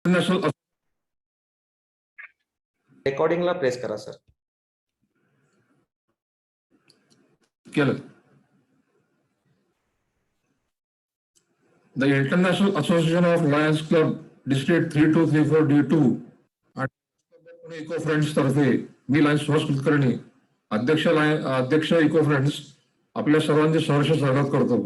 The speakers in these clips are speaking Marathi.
इंटरनॅशनल रेकॉर्डिंगला प्रेस करा सर. केलं. The International Association of Lions Club District 3234 D2 आणि इको फ्रेंड्स तर्फे मी लायन्स सुहास कुलकर्णी अध्यक्ष इको फ्रेंड्स आपल्या सर्वांचे सहर्ष स्वागत करतो.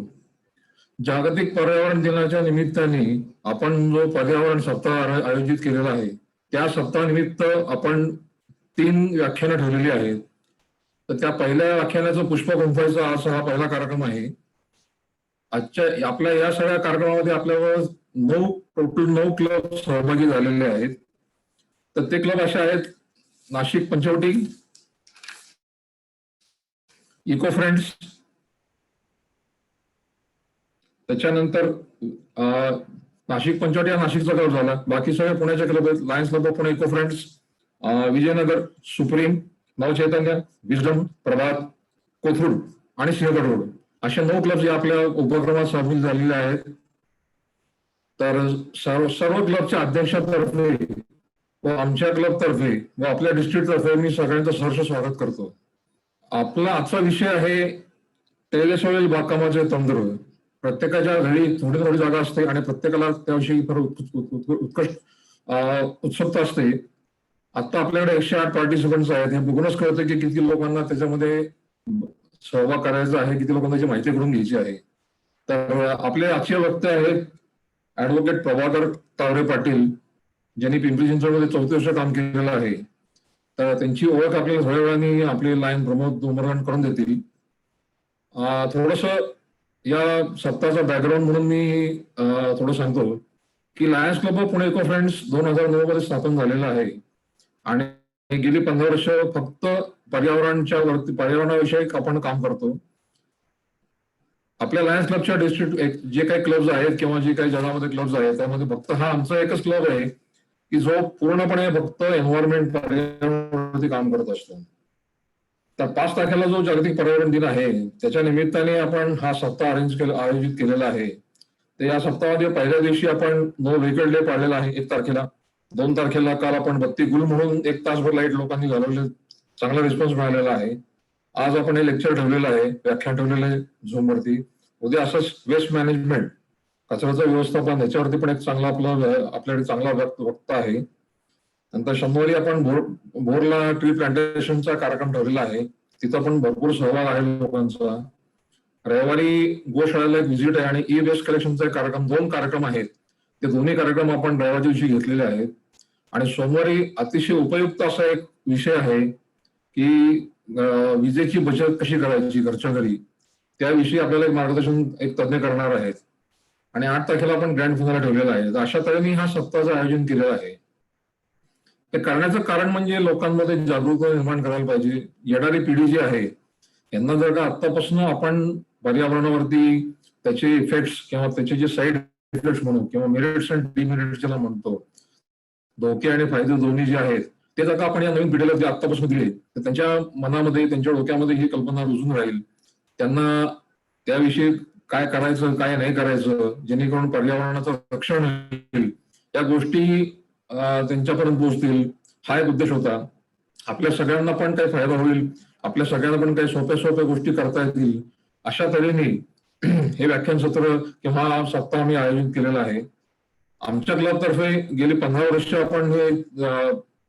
जागतिक पर्यावरण दिनाच्या निमित्ताने आपण जो पर्यावरण सप्ताह आयोजित केलेला आहे त्या सप्ताहानिमित्त आपण 3 व्याख्यानं ठेवलेली आहेत. तर त्या पहिल्या व्याख्यानाचं पुष्प गुंफायचा आज हा पहिला कार्यक्रम आहे. आजच्या आपल्या या सगळ्या कार्यक्रमामध्ये आपल्यावर 9 क्लब सहभागी झालेले आहेत. तर ते क्लब असे आहेत: नाशिक पंचवटी, इको फ्रेंड्स, त्याच्यानंतर नाशिक पंचवटी हा नाशिकचा क्लब झाला. बाकी सगळे पुण्याचे क्लब आहेत: Lions club of Pune, eco friends, Vijaynagar, supreme, Navchaitanya, wisdom, Prabhat, Kothrud आणि सिंहगड रोड असे 9 क्लब आपल्या उपक्रमात सामील झालेले आहेत. तर सर्व क्लबच्या अध्यक्षातर्फे व आमच्या क्लबतर्फे व आपल्या डिस्ट्रिक्टतर्फे मी सगळ्यांचं सहर्ष स्वागत करतो. आपला आजचा विषय आहे टेरेसवरील बागकामाचे तंत्र. प्रत्येकाच्या घरी थोडी थोडी जागा असते आणि प्रत्येकाला त्याविषयी उत्कृष्ट उत्सुकता असते. आता आपल्याकडे 108 पार्टिसिपंट्स आहेत. हे बघूनच कळतं की किती लोकांना त्याच्यामध्ये सहभाग करायचा आहे, किती लोकांना त्याची माहिती करून घ्यायची आहे. तर आपले आजचे वक्ते आहेत ऍडव्होकेट प्रभाकर तावरे पाटील, ज्यांनी पिंपरी चिंचवडमध्ये 34 वर्ष काम केलेलं आहे. तर त्यांची ओळख आपल्याला थोड्या वेळाने आपले लायन प्रमोद डोंबरवान करून देतील. थोडस या सप्ताहाचा बॅकग्राऊंड म्हणून मी थोडं सांगतो की lions club of Pune eco friends 2009 मध्ये स्थापन झालेला आहे आणि गेली 15 वर्ष फक्त पर्यावरणाविषयी आपण काम करतो. आपल्या लायन्स क्लबच्या डिस्ट्रिक्ट जे काही क्लब्स आहेत किंवा जे काही जगामध्ये क्लब्स आहेत त्यामध्ये फक्त हा आमचा एकच क्लब आहे की जो पूर्णपणे फक्त एन्व्हायरमेंट पर्यावरणावरती काम करत असतो. तर 5 तारखेला जो जागतिक पर्यावरण दिन आहे त्याच्या निमित्ताने आपण हा सप्ताह आयोजित केलेला आहे. तर या सप्ताहामध्ये पहिल्या दिवशी आपण नो व्हेकल डे पाळलेला आहे 1 तारखेला. 2 तारखेला काल आपण बत्ती गुल म्हणून 1 तासभर लाईट लोकांनी घालवले, चांगला रिस्पॉन्स मिळालेला आहे. आज आपण हे लेक्चर ठेवलेलं आहे, व्याख्यान ठेवलेलं आहे झूम वरती. उद्या असंच वेस्ट मॅनेजमेंट, कचऱ्याचं व्यवस्थापन याच्यावरती पण एक चांगला आपल्याकडे चांगला वक्ता आहे. नंतर शनिवारी आपण भोरला ट्री प्लांटेशनचा कार्यक्रम ठेवलेला आहे, तिथं पण भरपूर सहभाग आहे लोकांचा. रविवारी गोशाळेला एक व्हिजिट आहे आणि ई वेस्ट कलेक्शनचा कार्यक्रम, 2 कार्यक्रम आहेत. ते दोन्ही कार्यक्रम आपण रविवारच्या दिवशी घेतलेले आहेत. आणि सोमवारी अतिशय उपयुक्त असा एक विषय आहे की विजेची बचत कशी करायची घरच्या घरी, त्याविषयी आपल्याला एक मार्गदर्शन एक तज्ञ करणार आहेत. आणि 8 तारखेला आपण ग्रँड फिनाले ठेवलेला आहे. तर अशा तऱ्हेने हा सप्ताहाचं आयोजन केलेलं आहे. ते करण्याचं कारण म्हणजे लोकांमध्ये जागरूकता निर्माण करायला पाहिजे. येणारी पिढी जी आहे यांना जर का आतापासून आपण पर्यावरणावरती त्याचे इफेक्ट्स किंवा त्याचे जे साईड इफेक्ट्स म्हणू किंवा मेरिट्स अँड डिमेरिट्स ज्याला म्हणतो, धोके आणि फायदे दोन्ही जे आहेत ते जर का आपण या नवीन पिढीला जे आतापासून दिले तर त्यांच्या मनामध्ये, त्यांच्या डोक्यामध्ये ही कल्पना रुजून राहील. त्यांना त्याविषयी काय करायचं काय नाही करायचं जेणेकरून पर्यावरणाचं रक्षण होईल या गोष्टी त्यांच्यापर्यंत पोहोचतील, हा एक उद्देश होता. आपल्या सगळ्यांना पण काही फायदा होईल, आपल्या सगळ्यांना पण काही सोप्या गोष्टी करता येतील अशा तऱ्हेने हे व्याख्यान सत्र किंवा सप्ताह आम्ही आयोजित केलेला आहे. आमच्या क्लबतर्फे गेली 15 वर्ष आपण हे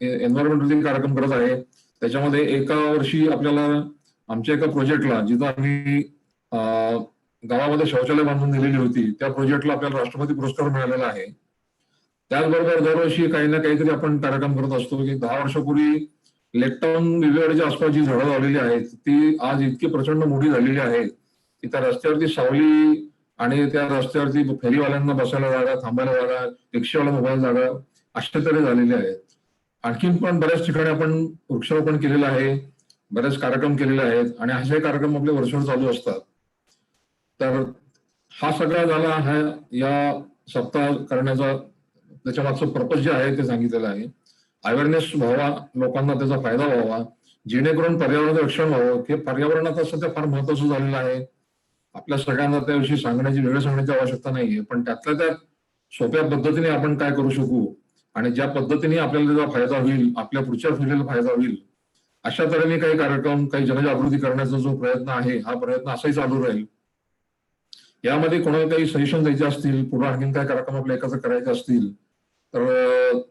एन्व्हायरमेंटल कार्यक्रम करत आहे. त्याच्यामध्ये एका वर्षी आपल्याला आमच्या एका प्रोजेक्टला, जिथं आम्ही गावामध्ये शौचालय बांधून दिलेली होती, त्या प्रोजेक्टला आपल्याला राष्ट्रपती पुरस्कार मिळालेला आहे. त्याचबरोबर दरवर्षी काही ना काहीतरी आपण कार्यक्रम करत असतो की 10 वर्षापूर्वी लेकटाऊन विवेवाडीच्या आसपास जी झाडं लावलेली आहेत ती आज इतकी प्रचंड मोठी झालेली आहेत की त्या रस्त्यावरती सावली आणि त्या रस्त्यावरती फेरीवाल्यांना बसायला जागा, थांबायला जागा, रिक्षावाला मोबाईल जागा अशा तरी झालेल्या आहेत. आणखीन पण बऱ्याच ठिकाणी आपण वृक्षारोपण केलेलं आहे, बरेच कार्यक्रम केलेले आहेत आणि असे कार्यक्रम आपले वर्षभर चालू असतात. तर हा सगळा झाला हा या सप्ताह करण्याचा त्याच्या मागचं पर्पज जे आहे ते सांगितलेलं आहे. अवेअरनेस व्हावा, लोकांना त्याचा फायदा व्हावा, जेणेकरून पर्यावरणाचं रक्षण व्हावं. हे पर्यावरण आता सध्या फार महत्वाचं झालेलं आहे. आपल्या सगळ्यांना त्याविषयी सांगण्याची, वेळ सांगण्याची आवश्यकता नाहीये, पण त्यातल्या त्यात सोप्या पद्धतीने आपण काय करू शकू आणि ज्या पद्धतीने आपल्याला त्याचा फायदा होईल, आपल्या पुढच्या पिढीला फायदा होईल, अशा तऱ्हेने काही कार्यक्रम, काही जनजागृती करण्याचा जो प्रयत्न आहे, हा प्रयत्न असाही चालू राहील. यामध्ये कोणाला काही सजेशन द्यायचे असतील, पुढे आणखीन काय कार्यक्रम आपल्या एकत्र करायचे असतील, तर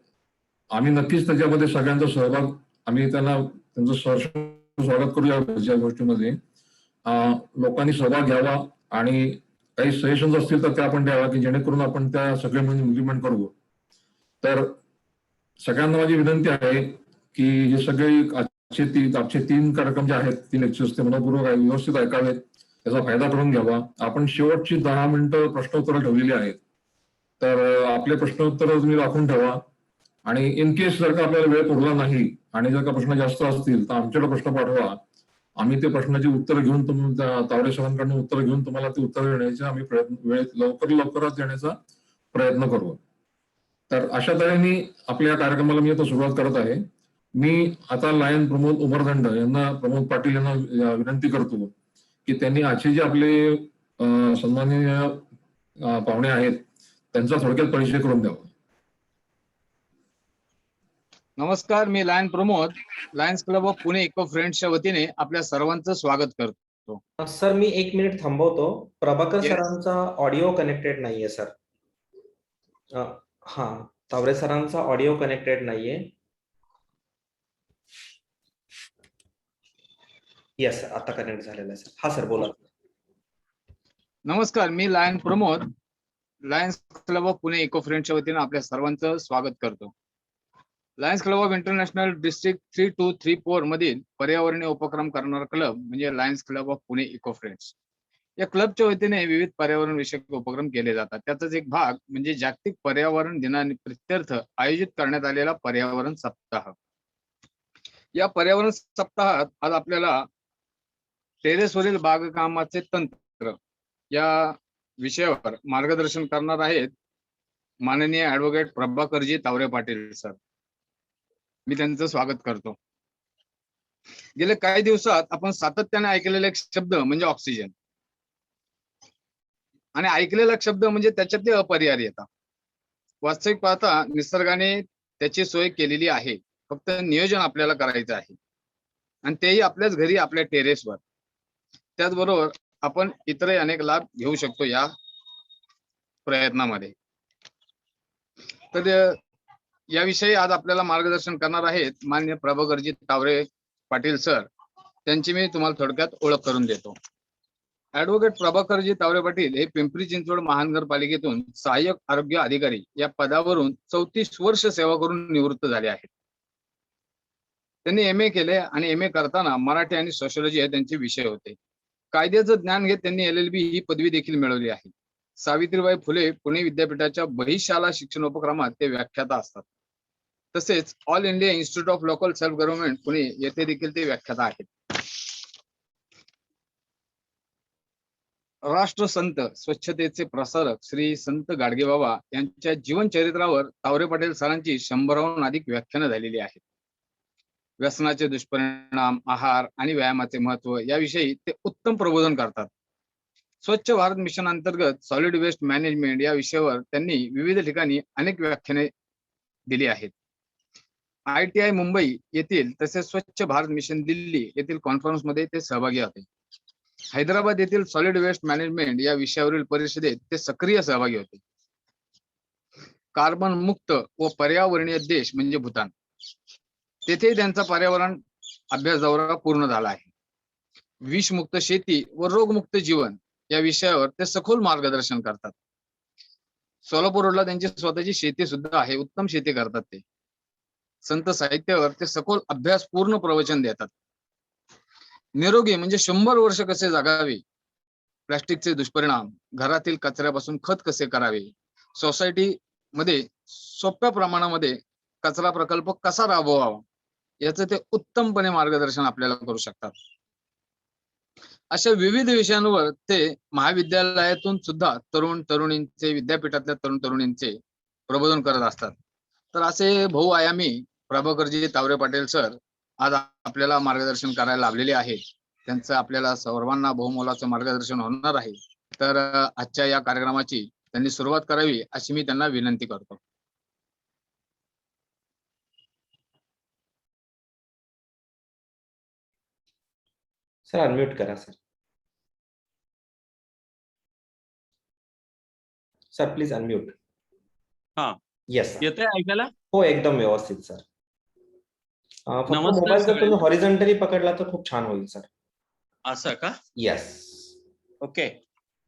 आम्ही नक्कीच त्याच्यामध्ये सगळ्यांचा सहभाग, आम्ही त्यांचं सहर्ष स्वागत करूया या गोष्टीमध्ये. लोकांनी सहभाग घ्यावा आणि काही सजेशन्स असतील तर त्या आपण द्यावा, की जेणेकरून आपण त्या सगळे मिळून इम्प्लिमेंट करू. तर सगळ्यांना माझी विनंती आहे की हे सगळे आजचे 3 कार्यक्रम जे आहेत, 3 लेक्चर्स, ते मनपूर्वक व्यवस्थित ऐकावेत, त्याचा फायदा करून घ्यावा. आपण शेवटची 10 मिनिटं प्रश्नोत्तरं ठेवलेली आहेत, तर आपले प्रश्नोत्तर तुम्ही राखून ठेवा. आणि इन केस जर का आपल्याला वेळ पुरला नाही आणि जर का प्रश्न जास्त असतील तर आमच्याकडे प्रश्न पाठवा. आम्ही ते प्रश्नाची उत्तर घेऊन तावडे सरांकडून उत्तर घेऊन तुम्हाला ते उत्तर देण्याचा आम्ही लवकरात देण्याचा प्रयत्न करू. तर अशा तऱ्हेने आपल्या कार्यक्रमाला मी आता सुरुवात करत आहे. मी आता लायन प्रमोद पाटील यांना विनंती करतो की त्यांनी आजचे जे आपले सन्माननीय पाहुणे आहेत त्यांचा थोडक्यात परिचय करून द्यावा. नमस्कार, मी lion Pramod, Lions club of Pune eco फ्रेंड्सच्या वतीने आपल्या सर्वांचं स्वागत करतो. सर मी 1 मिनिट थांबवतो. प्रभाकर Yes. सरांचा ऑडिओ कनेक्टेड नाहीये सर. हा, तावरे सरांचा ऑडिओ कनेक्टेड नाहीये. येस सर, आता कनेक्ट झालेला आहे सर. हा सर बोला. नमस्कार, मी lion Pramod, Lions club of Pune eco फ्रेंड्सच्या वतीने आपल्या सर्वांचं स्वागत करतो. Lions club of international district 3234 मधील पर्यावरणीय उपक्रम करणारा क्लब म्हणजे Lions club of Pune eco friends. या क्लबच्या वतीने विविध पर्यावरण विषयक उपक्रम केले जातात. त्याचाच एक भाग म्हणजे जागतिक पर्यावरण दिनानिमित्त आयोजित करण्यात आलेला पर्यावरण सप्ताह. या पर्यावरण सप्ताहात आज आपल्याला टेरेसवरील बागकामाचे तंत्र या विषयावर मार्गदर्शन करणार आहेत माननीय ऍडव्होकेट प्रभाकरजी तावरे पाटील सर. मी त्यांचं स्वागत करतो. गेल्या काही दिवसात आपण सातत्याने ऐकलेला एक शब्द म्हणजे ऑक्सिजन, आणि ऐकलेला शब्द म्हणजे त्याच्यातली अपरिहार्यता. वास्तविक पाहता निसर्गाने त्याची सोय केलेली आहे, फक्त नियोजन आपल्याला करायचं आहे, आणि तेही आपल्याच घरी, आपल्या टेरेसवर. त्याचबरोबर आपण इतरही अनेक लाभ घेऊ शकतो या प्रयत्नामध्ये. तर याविषयी आज आपल्याला मार्गदर्शन करणार आहेत माननीय प्रभाकरजी तावरे पाटील सर. त्यांची मी तुम्हाला थोडक्यात ओळख करून देतो. ऍडव्होकेट प्रभाकरजी तावरे पाटील हे पिंपरी चिंचवड महानगरपालिकेतून सहाय्यक आरोग्य अधिकारी या पदावरून 34 वर्ष सेवा करून निवृत्त झाले आहेत. त्यांनी MA केले आणि MA करताना मराठी आणि सोशियोलॉजी हे त्यांचे विषय होते. कायद्याचं ज्ञान घेत त्यांनी LLB ही पदवी देखील मिळवली आहे. सावित्रीबाई फुले पुणे विद्यापीठाच्या बहिशाला शिक्षण उपक्रमात ते व्याख्याता असतात. तसेच all India institute of local self government Pune येथे देखील ते व्याख्याता आहेत. राष्ट्रसंत स्वच्छतेचे प्रसारक श्री संत गाडगेबाबा यांच्या जीवन चरित्रावर तावरे पाटील सरांची 100हून अधिक व्याख्यानं झालेली आहेत. व्यसनाचे दुष्परिणाम, आहार आणि व्यायामाचे महत्व याविषयी ते उत्तम प्रबोधन करतात. स्वच्छ भारत मिशन अंतर्गत सॉलिड वेस्ट मॅनेजमेंट या विषयावर त्यांनी विविध ठिकाणी अनेक व्याख्याने दिली आहेत. ITI मुंबई येथील तसेच स्वच्छ भारत मिशन दिल्ली येथील कॉन्फरन्समध्ये ते सहभागी होते. हैदराबाद येथील सॉलिड वेस्ट मॅनेजमेंट या विषयावरील परिषदेत ते सक्रिय सहभागी होते. कार्बन मुक्त व पर्यावरणीय देश म्हणजे भूतान, तेथे त्यांचा पर्यावरण अभ्यास दौरा पूर्ण झाला आहे. विषमुक्त शेती व रोगमुक्त जीवन या विषयावर ते सखोल मार्गदर्शन करतात. सोलापूर रोडला त्यांची स्वतःची शेती सुद्धा आहे, उत्तम शेती करतात ते. संत साहित्यावर ते सखोल अभ्यास पूर्ण प्रवचन देतात. निरोगी म्हणजे 100 वर्ष कसे जगावे, प्लास्टिकचे दुष्परिणाम, घरातील कचऱ्यापासून खत कसे करावे, सोसायटी मध्ये सोप्या प्रमाणामध्ये कचरा प्रकल्प कसा राबवावा, याचं ते उत्तमपणे मार्गदर्शन आपल्याला करू शकतात. अशा विविध विषयांवर ते महाविद्यालयातून सुद्धा तरुण तरुणींचे, विद्यापीठातल्या तरुण तरुणींचे प्रबोधन करत असतात. तर असे बहुआयामी प्रभाकरजी तावरे पाटील सर आज आपल्याला मार्गदर्शन करायला लाभलेले आहेत. त्यांचं आपल्याला सर्वांना बहुमोलाचं मार्गदर्शन होणार आहे. तर आजच्या या कार्यक्रमाची त्यांनी सुरुवात करावी अशी मी त्यांना विनंती करतो. सर अनम्यूट करा सर. Sir please unmute. हा. Yes sir. येतंय ऐकायला? हो एकदम व्यवस्थित सर. फक्त नमस्कार मोबाईल जर तुम्ही सगळ्यांना. हॉरिझॉन्टली पकडला तर खूप छान होईल सर. असं का? येस. ओके.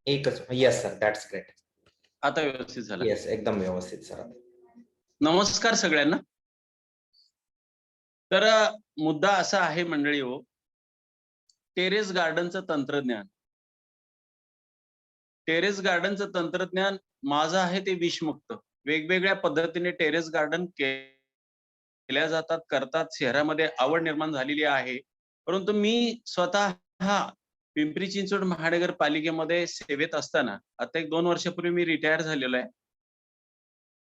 एकच. Yes sir, that's great. आता व्यवस्थित झालं. येस एकदम व्यवस्थित सर. नमस्कार सगळ्यांना. तर मुद्दा असा आहे मंडळी हो, टेरेस गार्डनचं तंत्रज्ञान. टेरेस गार्डनचं तंत्रज्ञान माझं आहे ते विषमुक्त. वेगवेगळ्या पद्धतीने टेरेस गार्डन केल्या जातात, करतात. शहरामध्ये आवड निर्माण झालेली आहे. परंतु मी स्वतः पिंपरी चिंचवड महानगरपालिकेमध्ये सेवेत असताना, आता 1-2 वर्षापूर्वी मी रिटायर झालेलो आहे.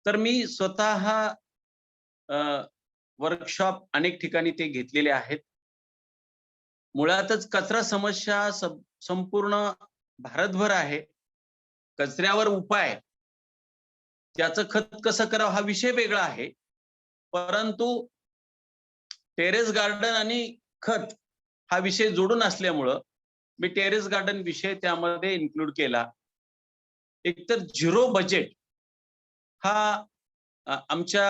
तर मी स्वतः वर्कशॉप अनेक ठिकाणी ते घेतलेले आहेत. मुळातच कचरा समस्या संपूर्ण भारतभर आहे. कचऱ्यावर उपाय, त्याचं खत कसं करावं हा विषय वेगळा आहे. परंतु टेरेस गार्डन आणि खत हा विषय जोडून असल्यामुळं मी टेरेस गार्डन विषय त्यामध्ये इन्क्लूड केला. एकतर झिरो बजेट हा आमच्या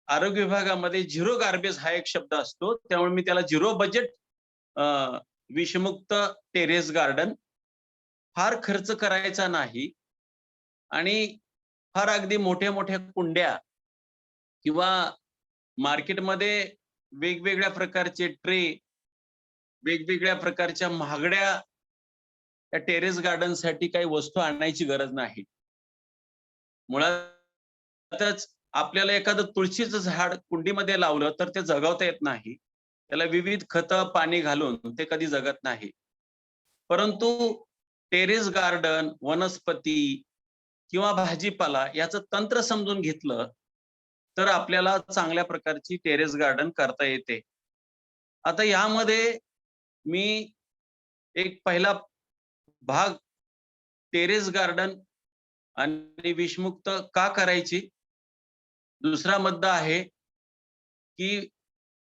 आरोग्य विभागामध्ये झिरो गार्बेज हा एक शब्द असतो. त्यामुळे मी त्याला झिरो बजेट विषमुक्त टेरेस गार्डन. फार खर्च करायचा नाही आणि फार अगदी मोठ्या मोठ्या कुंड्या किंवा मार्केटमध्ये वेगवेगळ्या प्रकारचे ट्रे, वेगवेगळ्या प्रकारच्या महागड्या त्या टेरेस गार्डन साठी काही वस्तू आणायची गरज नाही. मुळातच आपल्याला एखादं तुळशीचं झाड कुंडीमध्ये लावलं तर ते जगवता येत नाही. त्याला विविध खतं पाणी घालून ते कधी जगत नाही. परंतु टेरेस गार्डन, वनस्पती किंवा भाजीपाला याचं तंत्र समजून घेतलं तर आपल्याला चांगल्या प्रकारची टेरेस गार्डन करता येते. आता यामध्ये मी एक पहिला भाग टेरेस गार्डन आणि विषमुक्त का करायची, दुसरा मुद्दा आहे की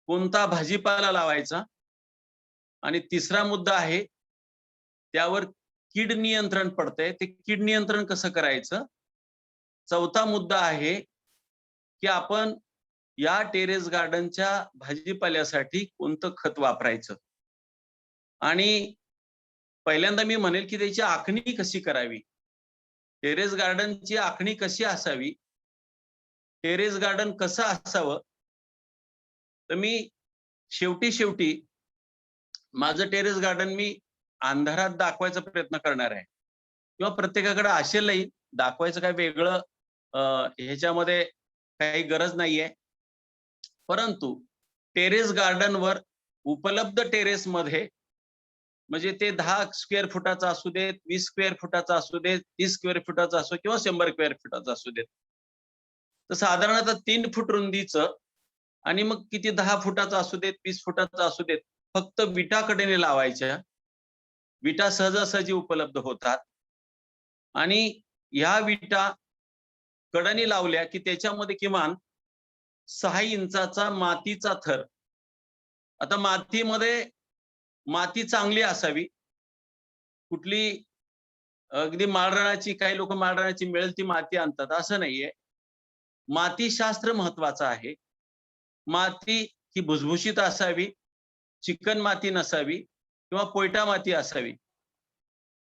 कोणता भाजीपाला लावायचा, आणि तिसरा मुद्दा आहे त्यावर कीड नियंत्रण पडतंय, ते कीड नियंत्रण कसं करायचं. चौथा मुद्दा आहे की आपण या टेरेस गार्डनच्या भाजीपाल्यासाठी कोणतं खत वापरायचं, आणि पहिल्यांदा मी म्हणेल की त्याची आखणी कशी करावी, टेरेस गार्डनची आखणी कशी असावी, टेरेस गार्डन कसं असावं. तर मी शेवटी माझं टेरेस गार्डन मी अंधारात दाखवायचा प्रयत्न करणार आहे, किंवा प्रत्येकाकडे असेलही दाखवायचं काय वेगळं ह्याच्यामध्ये काही गरज नाहीये. परंतु टेरेस गार्डनवर उपलब्ध टेरेसमध्ये, म्हणजे ते 10 स्क्वेअर फुटाचा असू देत, 20 स्क्वेअर फुटाचा असू देत, 30 स्क्वेअर फुटाचा असो किंवा 100 स्क्वेअर फुटाचा असू देत, तर साधारणतः 3 फूट रुंदीचं, आणि मग किती 10 फुटाचा असू देत, 20 फुटाचा असू देत, फक्त विटा कडेने लावायच्या. विटा सहजासहजी उपलब्ध होतात, आणि ह्या विटा कडाने लावल्या की त्याच्यामध्ये किमान 6 इंचाचा मातीचा थर. आता मातीमध्ये माती चांगली असावी, कुठली अगदी माळरानाची, काही लोक माळरानाची मिळेल ती माती आणतात असं नाहीये. मातीशास्त्र महत्वाचं आहे. माती ही भुसभुशीत असावी, चिकन माती नसावी किंवा पोयटा माती असावी.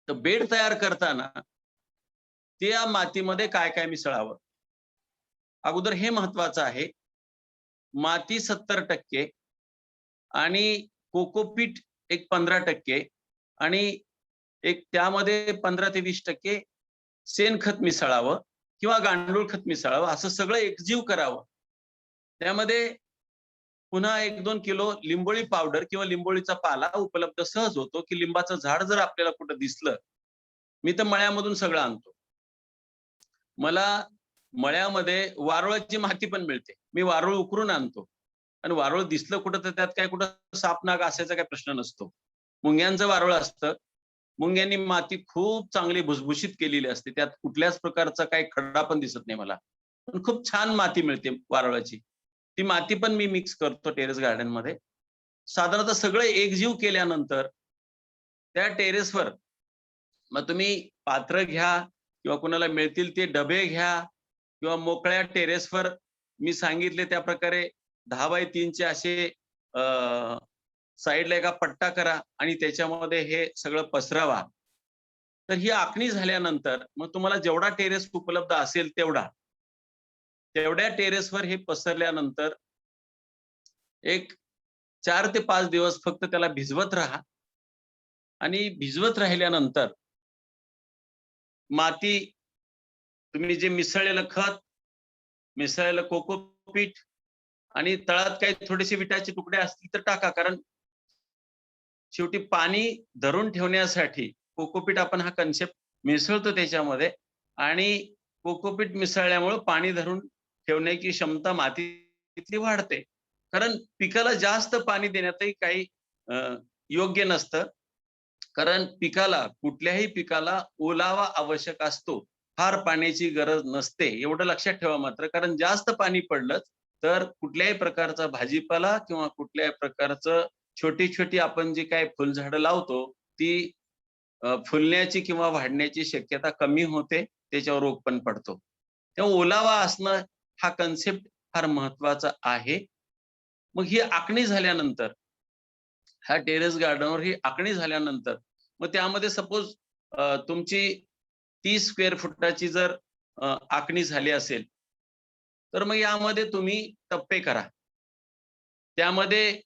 तर बेड तयार करताना त्या मातीमध्ये काय काय मिसळावं, अगोदर हे महत्वाचं आहे. माती 70% आणि कोकोपीट एक 15% आणि एक त्यामध्ये 15 ते 20% शेणखत मिसळावं किंवा गांडूळ खत मिसळावं, असं सगळं एकजीव करावं. त्यामध्ये पुन्हा 1-2 किलो लिंबोळी पावडर किंवा लिंबोळीचा पाला उपलब्ध सहज होतो, की लिंबाचं झाड जर आपल्याला कुठं दिसलं, मी तर मळ्यामधून सगळं आणतो. मला मळ्यामध्ये वारुळाची माती पण मिळते, मी वारुळ उकरून आणतो, आणि वारुळ दिसलं कुठं तर त्यात काय कुठं सापनाग असायचा काय प्रश्न नसतो. मुंग्यांचं वारुळ असतं, मुंग्यांनी माती खूप चांगली भुसभुशीत केलेली असते, त्यात कुठल्याच प्रकारचा काही खडा पण दिसत नाही मला, पण खूप छान माती मिळते वारुळाची. ती माती पण मी मिक्स करतो टेरेस गार्डन मध्ये. साधारणतः सगळं एकजीव केल्यानंतर त्या टेरेसवर मग तुम्ही पात्र घ्या किंवा कुणाला मिळतील ते डबे घ्या किंवा मोकळ्या टेरेसवर मी सांगितले त्या प्रकारे 10x3 असे साईडला एका पट्टा करा आणि त्याच्यामध्ये हे सगळं पसरावा. तर ही आखणी झाल्यानंतर मग तुम्हाला जेवढा टेरेस उपलब्ध असेल तेवढ्या टेरेसवर हे पसरल्यानंतर एक 4 ते 5 दिवस फक्त त्याला भिजवत राहा आणि भिजवत राहिल्यानंतर माती तुम्ही जे मिसळलेलं खत, मिसळलेलं कोकोपीट आणि तळात काही थोडेसे विटाचे तुकडे असतील तर टाका, कारण शेवटी पाणी धरून ठेवण्यासाठी कोकोपीट आपण हा कन्सेप्ट मिसळतो त्याच्यामध्ये आणि कोकोपीट मिसळल्यामुळे पाणी धरून ठेवण्याची क्षमता मातीतली वाढते. कारण पिकाला जास्त पाणी देण्यातही काही योग्य नसतं, कारण कुठल्याही पिकाला ओलावा आवश्यक असतो, फार पाण्याची गरज नसते. एवढं लक्षात ठेवा मात्र, कारण जास्त पाणी पडलं तर कुठल्याही प्रकारचा भाजीपाला किंवा कुठल्याही प्रकारचं छोटी छोटी आपण जी काही फुलझाडं लावतो ती फुलण्याची किंवा वाढण्याची शक्यता कमी होते, त्याच्यावर रोग पण पडतो. तेव्हा ओलावा असणं हा कन्सेप्ट फार महत्वाचा आहे. मग ही आखणी झाल्यानंतर ह्या टेरेस गार्डनवर ही आखणी झाल्यानंतर मग त्यामध्ये सपोज तुमची 30 स्क्वेअर फुटाची जर आखणी झाली असेल तर मग यामध्ये तुम्ही टप्पे करा. त्यामध्ये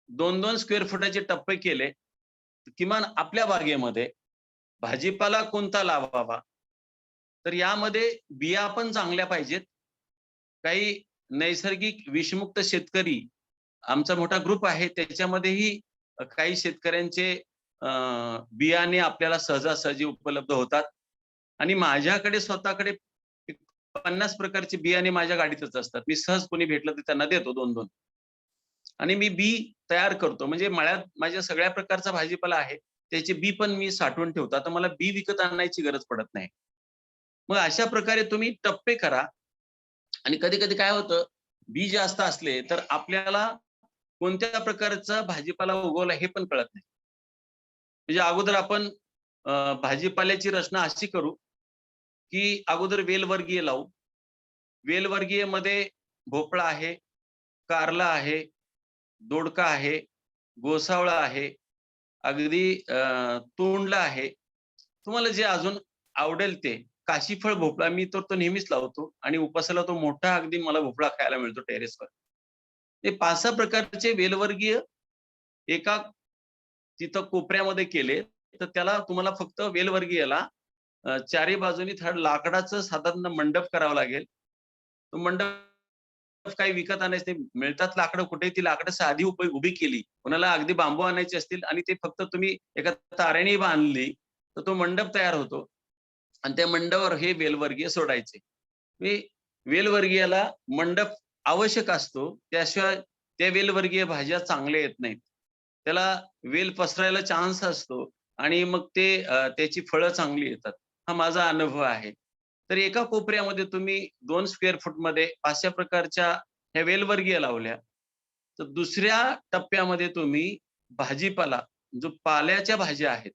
2-2 स्क्वेअर फुटाचे टप्पे केले, किमान आपल्या बागेमध्ये भाजीपाला कोणता लावावा, तर यामध्ये बिया पण चांगल्या पाहिजेत. काही नैसर्गिक विषमुक्त शेतकरी आमचा मोठा ग्रुप आहे, त्याच्यामध्येही काही शेतकऱ्यांचे बियाणे आपल्याला सहजासहजी उपलब्ध होतात आणि माझ्याकडे स्वतःकडे 50 प्रकारचे बियाणे माझ्या गाडीतच असतात. मी सहज कोणी भेटलं तर त्यांना देतो 2-2 आणि मी बी तयार करतो. म्हणजे मळ्यात माझ्या सगळ्या प्रकारचा भाजीपाला आहे, त्याचे बी पण मी साठवून ठेवतो. आता मला बी विकत आणायची गरज पडत नाही. मग अशा प्रकारे तुम्ही टप्पे करा आणि कधी कधी काय होतं, बी जास्त असले तर आपल्याला कोणत्या प्रकारचा भाजीपाला उगवला हे पण कळत नाही. म्हणजे अगोदर आपण भाजीपाल्याची रचना अशी करू की अगोदर वेलवर्गीय लावू. वेलवर्गीय मध्ये भोपळा आहे, कारला आहे, दोडका आहे, गोसावळा आहे, अगदी तोंडला आहे. तुम्हाला जे अजून आवडेल ते. काशीफळ भोपळा मी तर तो नेहमीच लावतो आणि उपासाला तो मोठा अगदी मला भोपळा खायला मिळतो टेरेसवर. ते 5-6 प्रकारचे वेलवर्गीय एका तिथं कोपऱ्यामध्ये केले तर त्याला तुम्हाला फक्त वेलवर्गीयला चारी बाजूनी लाकडाचं साधारण मंडप करावं लागेल. तो मंडप काही विकत आणायचे मिळतात लाकडं कुठे, ती लाकडं साधी उभी केली. कोणाला अगदी बांबू आणायचे असतील आणि ते फक्त तुम्ही एका तारेने बांधली तर तो मंडप तयार होतो आणि त्या मंडपावर हे वेलवर्गीय सोडायचे. वेलवर्गीयाला मंडप आवश्यक असतो, त्याशिवाय त्या वेलवर्गीय भाज्या चांगल्या येत नाहीत. त्याला वेल पसरायला चान्स असतो आणि मग ते त्याची फळं चांगली येतात. हा माझा अनुभव आहे. तर एका कोपऱ्यामध्ये तुम्ही 2 स्क्वेअर फूटमध्ये अशा प्रकारच्या ह्या वेलवर्गीय लावल्या, तर दुसऱ्या टप्प्यामध्ये तुम्ही भाजीपाला जो पाल्याच्या भाज्या आहेत,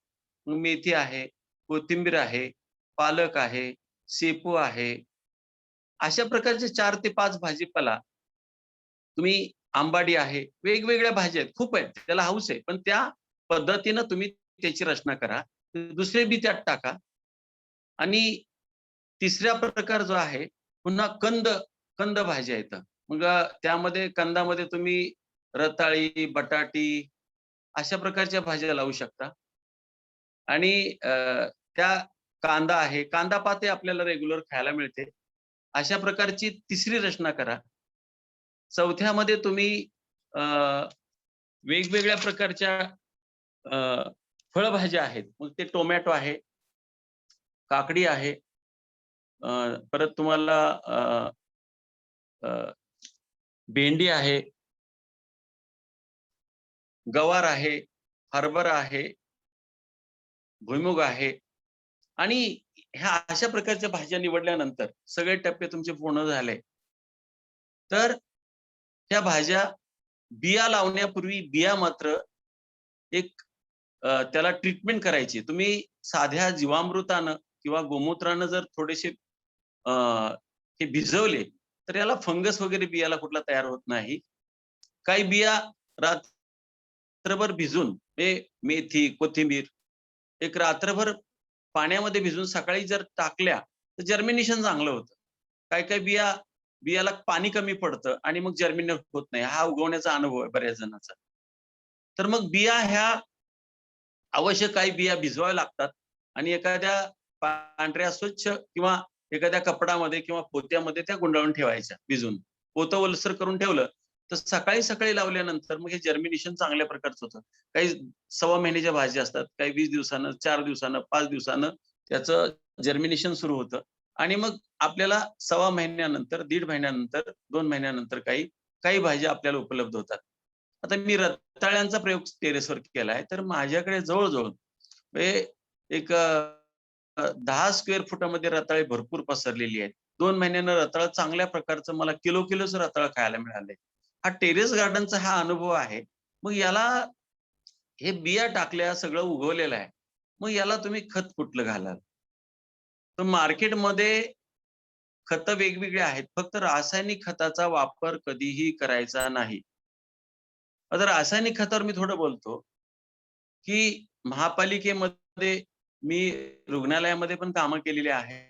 मेथी आहे, कोथिंबीर आहे, पालक आहे, शेपू आहे, अशा प्रकारचे 4 ते 5 भाजीपाला तुम्ही, आंबाडी आहे, वेगवेगळ्या भाज्या आहेत, खूप आहेत. त्याला हौस आहे. पण त्या पद्धतीनं तुम्ही त्याची रचना करा. दुसरे बी त्यात टाका आणि तिसरा प्रकार जो आहे पुन्हा कंद भाज्या आहेत. मग त्यामध्ये कंदामध्ये तुम्ही रताळी, बटाटी अशा प्रकारच्या भाज्या लावू शकता आणि त्या कांदा आहे, कांदा पाते आपल्याला रेग्युलर खायला मिळते. अशा प्रकारची तिसरी रचना करा. चौथ्यामध्ये तुम्ही वेगवेगळ्या प्रकारच्या फळभाज्या आहेत. मग ते टोमॅटो आहे, काकडी आहे, परत तुम्हाला भेंडी आहे, गवार आहे, हरभरा आहे, भुईमुग आहे आणि ह्या अशा प्रकारच्या भाज्या निवडल्यानंतर सगळे टप्पे तुमचे पूर्ण झाले. तर ह्या भाज्या बिया लावण्यापूर्वी बिया मात्र एक त्याला ट्रीटमेंट करायची. तुम्ही साध्या जीवामृतानं किंवा गोमूत्रानं जर थोडेसे हे भिजवले तर याला फंगस वगैरे बियाला कुठला तयार होत नाही. काही बिया रात्रभर भिजून मेथी, कोथिंबीर एक रात्रभर पाण्यामध्ये भिजून सकाळी जर टाकल्या तर जर्मिनेशन चांगलं होतं. काही बियाला पाणी कमी पडतं आणि मग जर्मिनेट होत नाही. हा उगवण्याचा अनुभव आहे बऱ्याच जणांचा. तर मग बिया ह्या आवश्यक काही बिया भिजवाव्या लागतात आणि एखाद्या पांढऱ्या स्वच्छ किंवा एखाद्या कपडामध्ये किंवा पोत्यामध्ये त्या गुंडाळून ठेवायच्या भिजून. पोतं ओलसर करून ठेवलं तर सकाळी सकाळी लावल्यानंतर मग हे जर्मिनेशन चांगल्या प्रकारचं होतं. काही 1.25 महिन्याच्या भाज्या असतात, काही 20 दिवसानं, 4 दिवसानं, 5 दिवसानं त्याचं जर्मिनेशन सुरू होतं आणि मग आपल्याला 1.25 महिन्यानंतर, 1.5 महिन्यानंतर, 2 महिन्यानंतर काही भाज्या आपल्याला उपलब्ध होतात. आता मी रताळ्यांचा प्रयोग टेरेसवर केलाय, तर माझ्याकडे जवळ-जवळ एक 10 स्क्वेअर फुटामध्ये रताळे भरपूर पसरलेली आहेत. 2 महिन्यानं रताळं चांगल्या प्रकारचं मला किलोचं रताळं खायला मिळालंय. हा टेरेस गार्डनचा हा अनुभव आहे. मग याला हे बिया टाकल्या, सगळं उगवलेलं आहे. मग याला तुम्ही खत कुठलं घालाल? तर मार्केटमध्ये खतं वेगवेगळी आहेत. फक्त रासायनिक खताचा वापर कधीही करायचा नाही. आता रासायनिक खतावर मी थोडं बोलतो, की महापालिकेमध्ये मी रुग्णालयामध्ये पण कामं केलेली आहेत.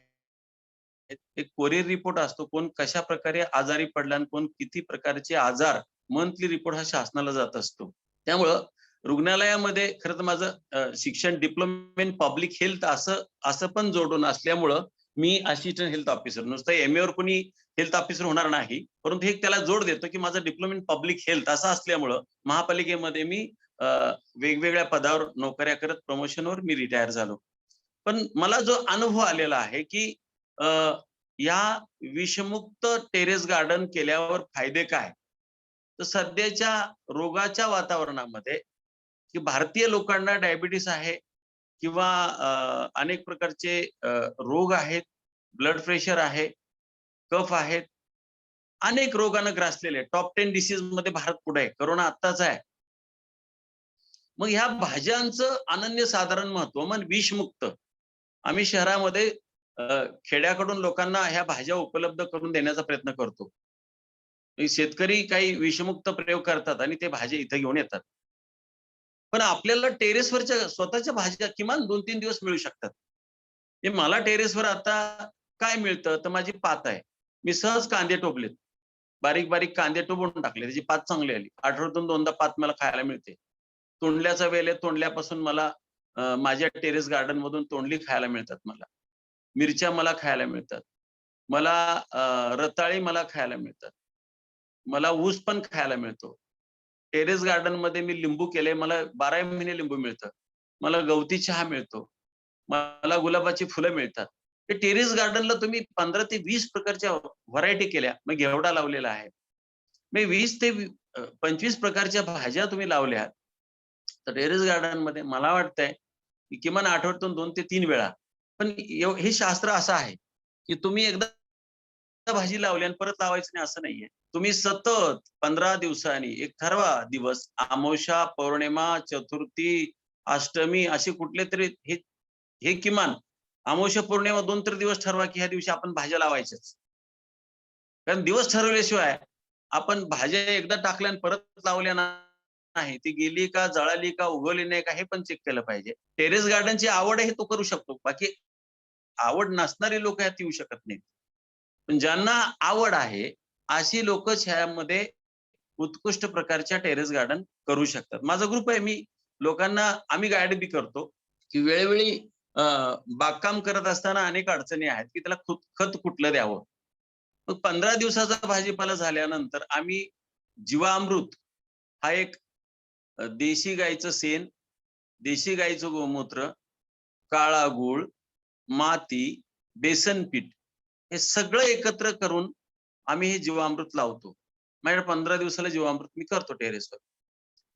एक कोरियर रिपोर्ट असतो. कोण कशा प्रकारे आजारी पडला आणि कोण किती प्रकारचे आजार मंथली रिपोर्ट हा शासनाला जात असतो. त्यामुळं रुग्णालयामध्ये खरं तर माझं शिक्षण डिप्लोमा इन पब्लिक हेल्थ असं पण जोडून असल्यामुळं मी असिस्टंट हेल्थ ऑफिसर नुसतं एमएवर कोणी हेल्थ ऑफिसर होणार नाही. परंतु हे त्याला जोड देतो, की माझं डिप्लोमा इन पब्लिक हेल्थ असं असल्यामुळं महापालिकेमध्ये मी वेगवेगळ्या पदावर नोकऱ्या करत प्रमोशनवर मी रिटायर झालो. पण मला जो अनुभव आलेला आहे, की या विषमुक्त टेरेस गार्डन केल्यावर फायदे काय? तर सध्याच्या रोगाच्या वातावरणामध्ये, की भारतीय लोकांना डायबिटीस आहे किंवा अनेक प्रकारचे रोग आहेत, ब्लड प्रेशर आहे, कफ आहेत. अनेक रोगानं ग्रासलेले टॉप 10 डिसीजमध्ये भारत पुढे आहे. कोरोना आत्ताच आहे. मग ह्या भाज्यांचं अनन्यसाधारण महत्व मग विषमुक्त. आम्ही शहरामध्ये खेड्याकडून लोकांना ह्या भाज्या उपलब्ध करून देण्याचा प्रयत्न करतो. शेतकरी काही विषमुक्त प्रयोग करतात आणि ते भाज्या इथे घेऊन येतात. पण आपल्याला टेरेसवरच्या स्वतःच्या भाज्या किमान 2-3 दिवस मिळू शकतात. हे मला टेरेसवर आता काय मिळतं, तर माझी पात आहे. मी सहज कांदे टोपलेत. बारीक-बारीक कांदे टोपून टाकले. त्याची पात चांगली आली. आठवड्यातून 2दा पात मला खायला मिळते. तोंडल्याचा वेल आहे. तोंडल्यापासून मला माझ्या टेरेस गार्डन मधून तोंडली खायला मिळतात मला. मिरच्या मला खायला मिळतात. मला रताळी मला खायला मिळतात. मला ऊस पण खायला मिळतो. टेरेस गार्डन मध्ये मी लिंबू केले. मला 12 महिने लिंबू मिळतं. मला गवती चहा मिळतो. मला गुलाबाची फुलं मिळतात. ते टेरेस गार्डनला तुम्ही 15 ते 20 प्रकारच्या व्हरायटी केल्या. मग घेवडा लावलेला आहे. मी 20 ते 25 प्रकारच्या भाज्या तुम्ही लावल्या. तर टेरेस गार्डनमध्ये मला वाटतंय, की किमान आठवड्यातून 2 ते 3 वेळा. पण हे शास्त्र असं आहे, की तुम्ही एकदा भाजी लावली आणि परत लावायचं नाही असं नाहीये. तुम्ही सतत 15 दिवसांनी एक ठरवा दिवस अमावास्या, पौर्णिमा, चतुर्थी, अष्टमी असे कुठलेतरी हे किमान अमावास्या, पौर्णिमा 2 तर दिवस ठरवा, की ह्या दिवशी आपण भाज्या लावायच्याच. कारण दिवस ठरवल्याशिवाय आपण भाज्या एकदा टाकल्या आणि परत लावल्या नाही. ती गेली का, जळाली का, उगवली नाही का हे पण चेक केलं पाहिजे. टेरेस गार्डनची आवड आहे तो करू शकतो. बाकी आवड नसणारी लोक ह्यात येऊ शकत नाहीत. पण ज्यांना आवड आहे, अशी लोक ह्यामध्ये उत्कृष्ट प्रकारच्या टेरेस गार्डन करू शकतात. माझा ग्रुप आहे. लोकांना आम्ही गाईड बी करतो, की वेळोवेळी बागकाम करत असताना अनेक अडचणी आहेत, की त्याला खत कुठलं द्यावं. मग 15 दिवसाचा भाजीपाला झाल्यानंतर आम्ही जीवामृत हा एक देशी गाईचं शेण, देशी गाईचं गोमूत्र, काळा गूळ, माती, बेसन पीठ हे सगळं एकत्र करून आम्ही हे जीवामृत लावतो. माझ्याकडे 15 दिवसाला जीवामृत मी करतो टेरेसवर.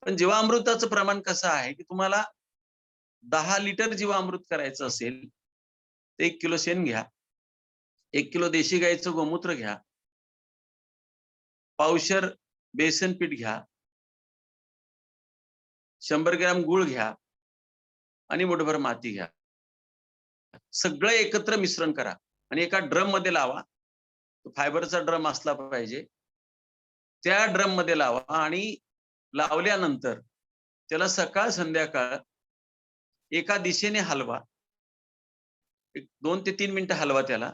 पण जीवामृताचं प्रमाण कसं आहे, की तुम्हाला 10 लिटर जीवामृत करायचं असेल, तर 1 किलो शेण घ्या, 1 किलो देशी गाईचं गोमूत्र घ्या, पावशेर बेसन पीठ घ्या, 100 ग्रॅम गुळ घ्या आणि मुठभर माती घ्या. सगळं एकत्र मिश्रण करा आणि एका ड्रम मध्ये लावा. फायबरचा ड्रम असला पाहिजे. त्या ड्रम मध्ये लावा आणि लावल्यानंतर त्याला सकाळ संध्याकाळ एका दिशेने हलवा. 2 ते 3 मिनिटं हलवा त्याला.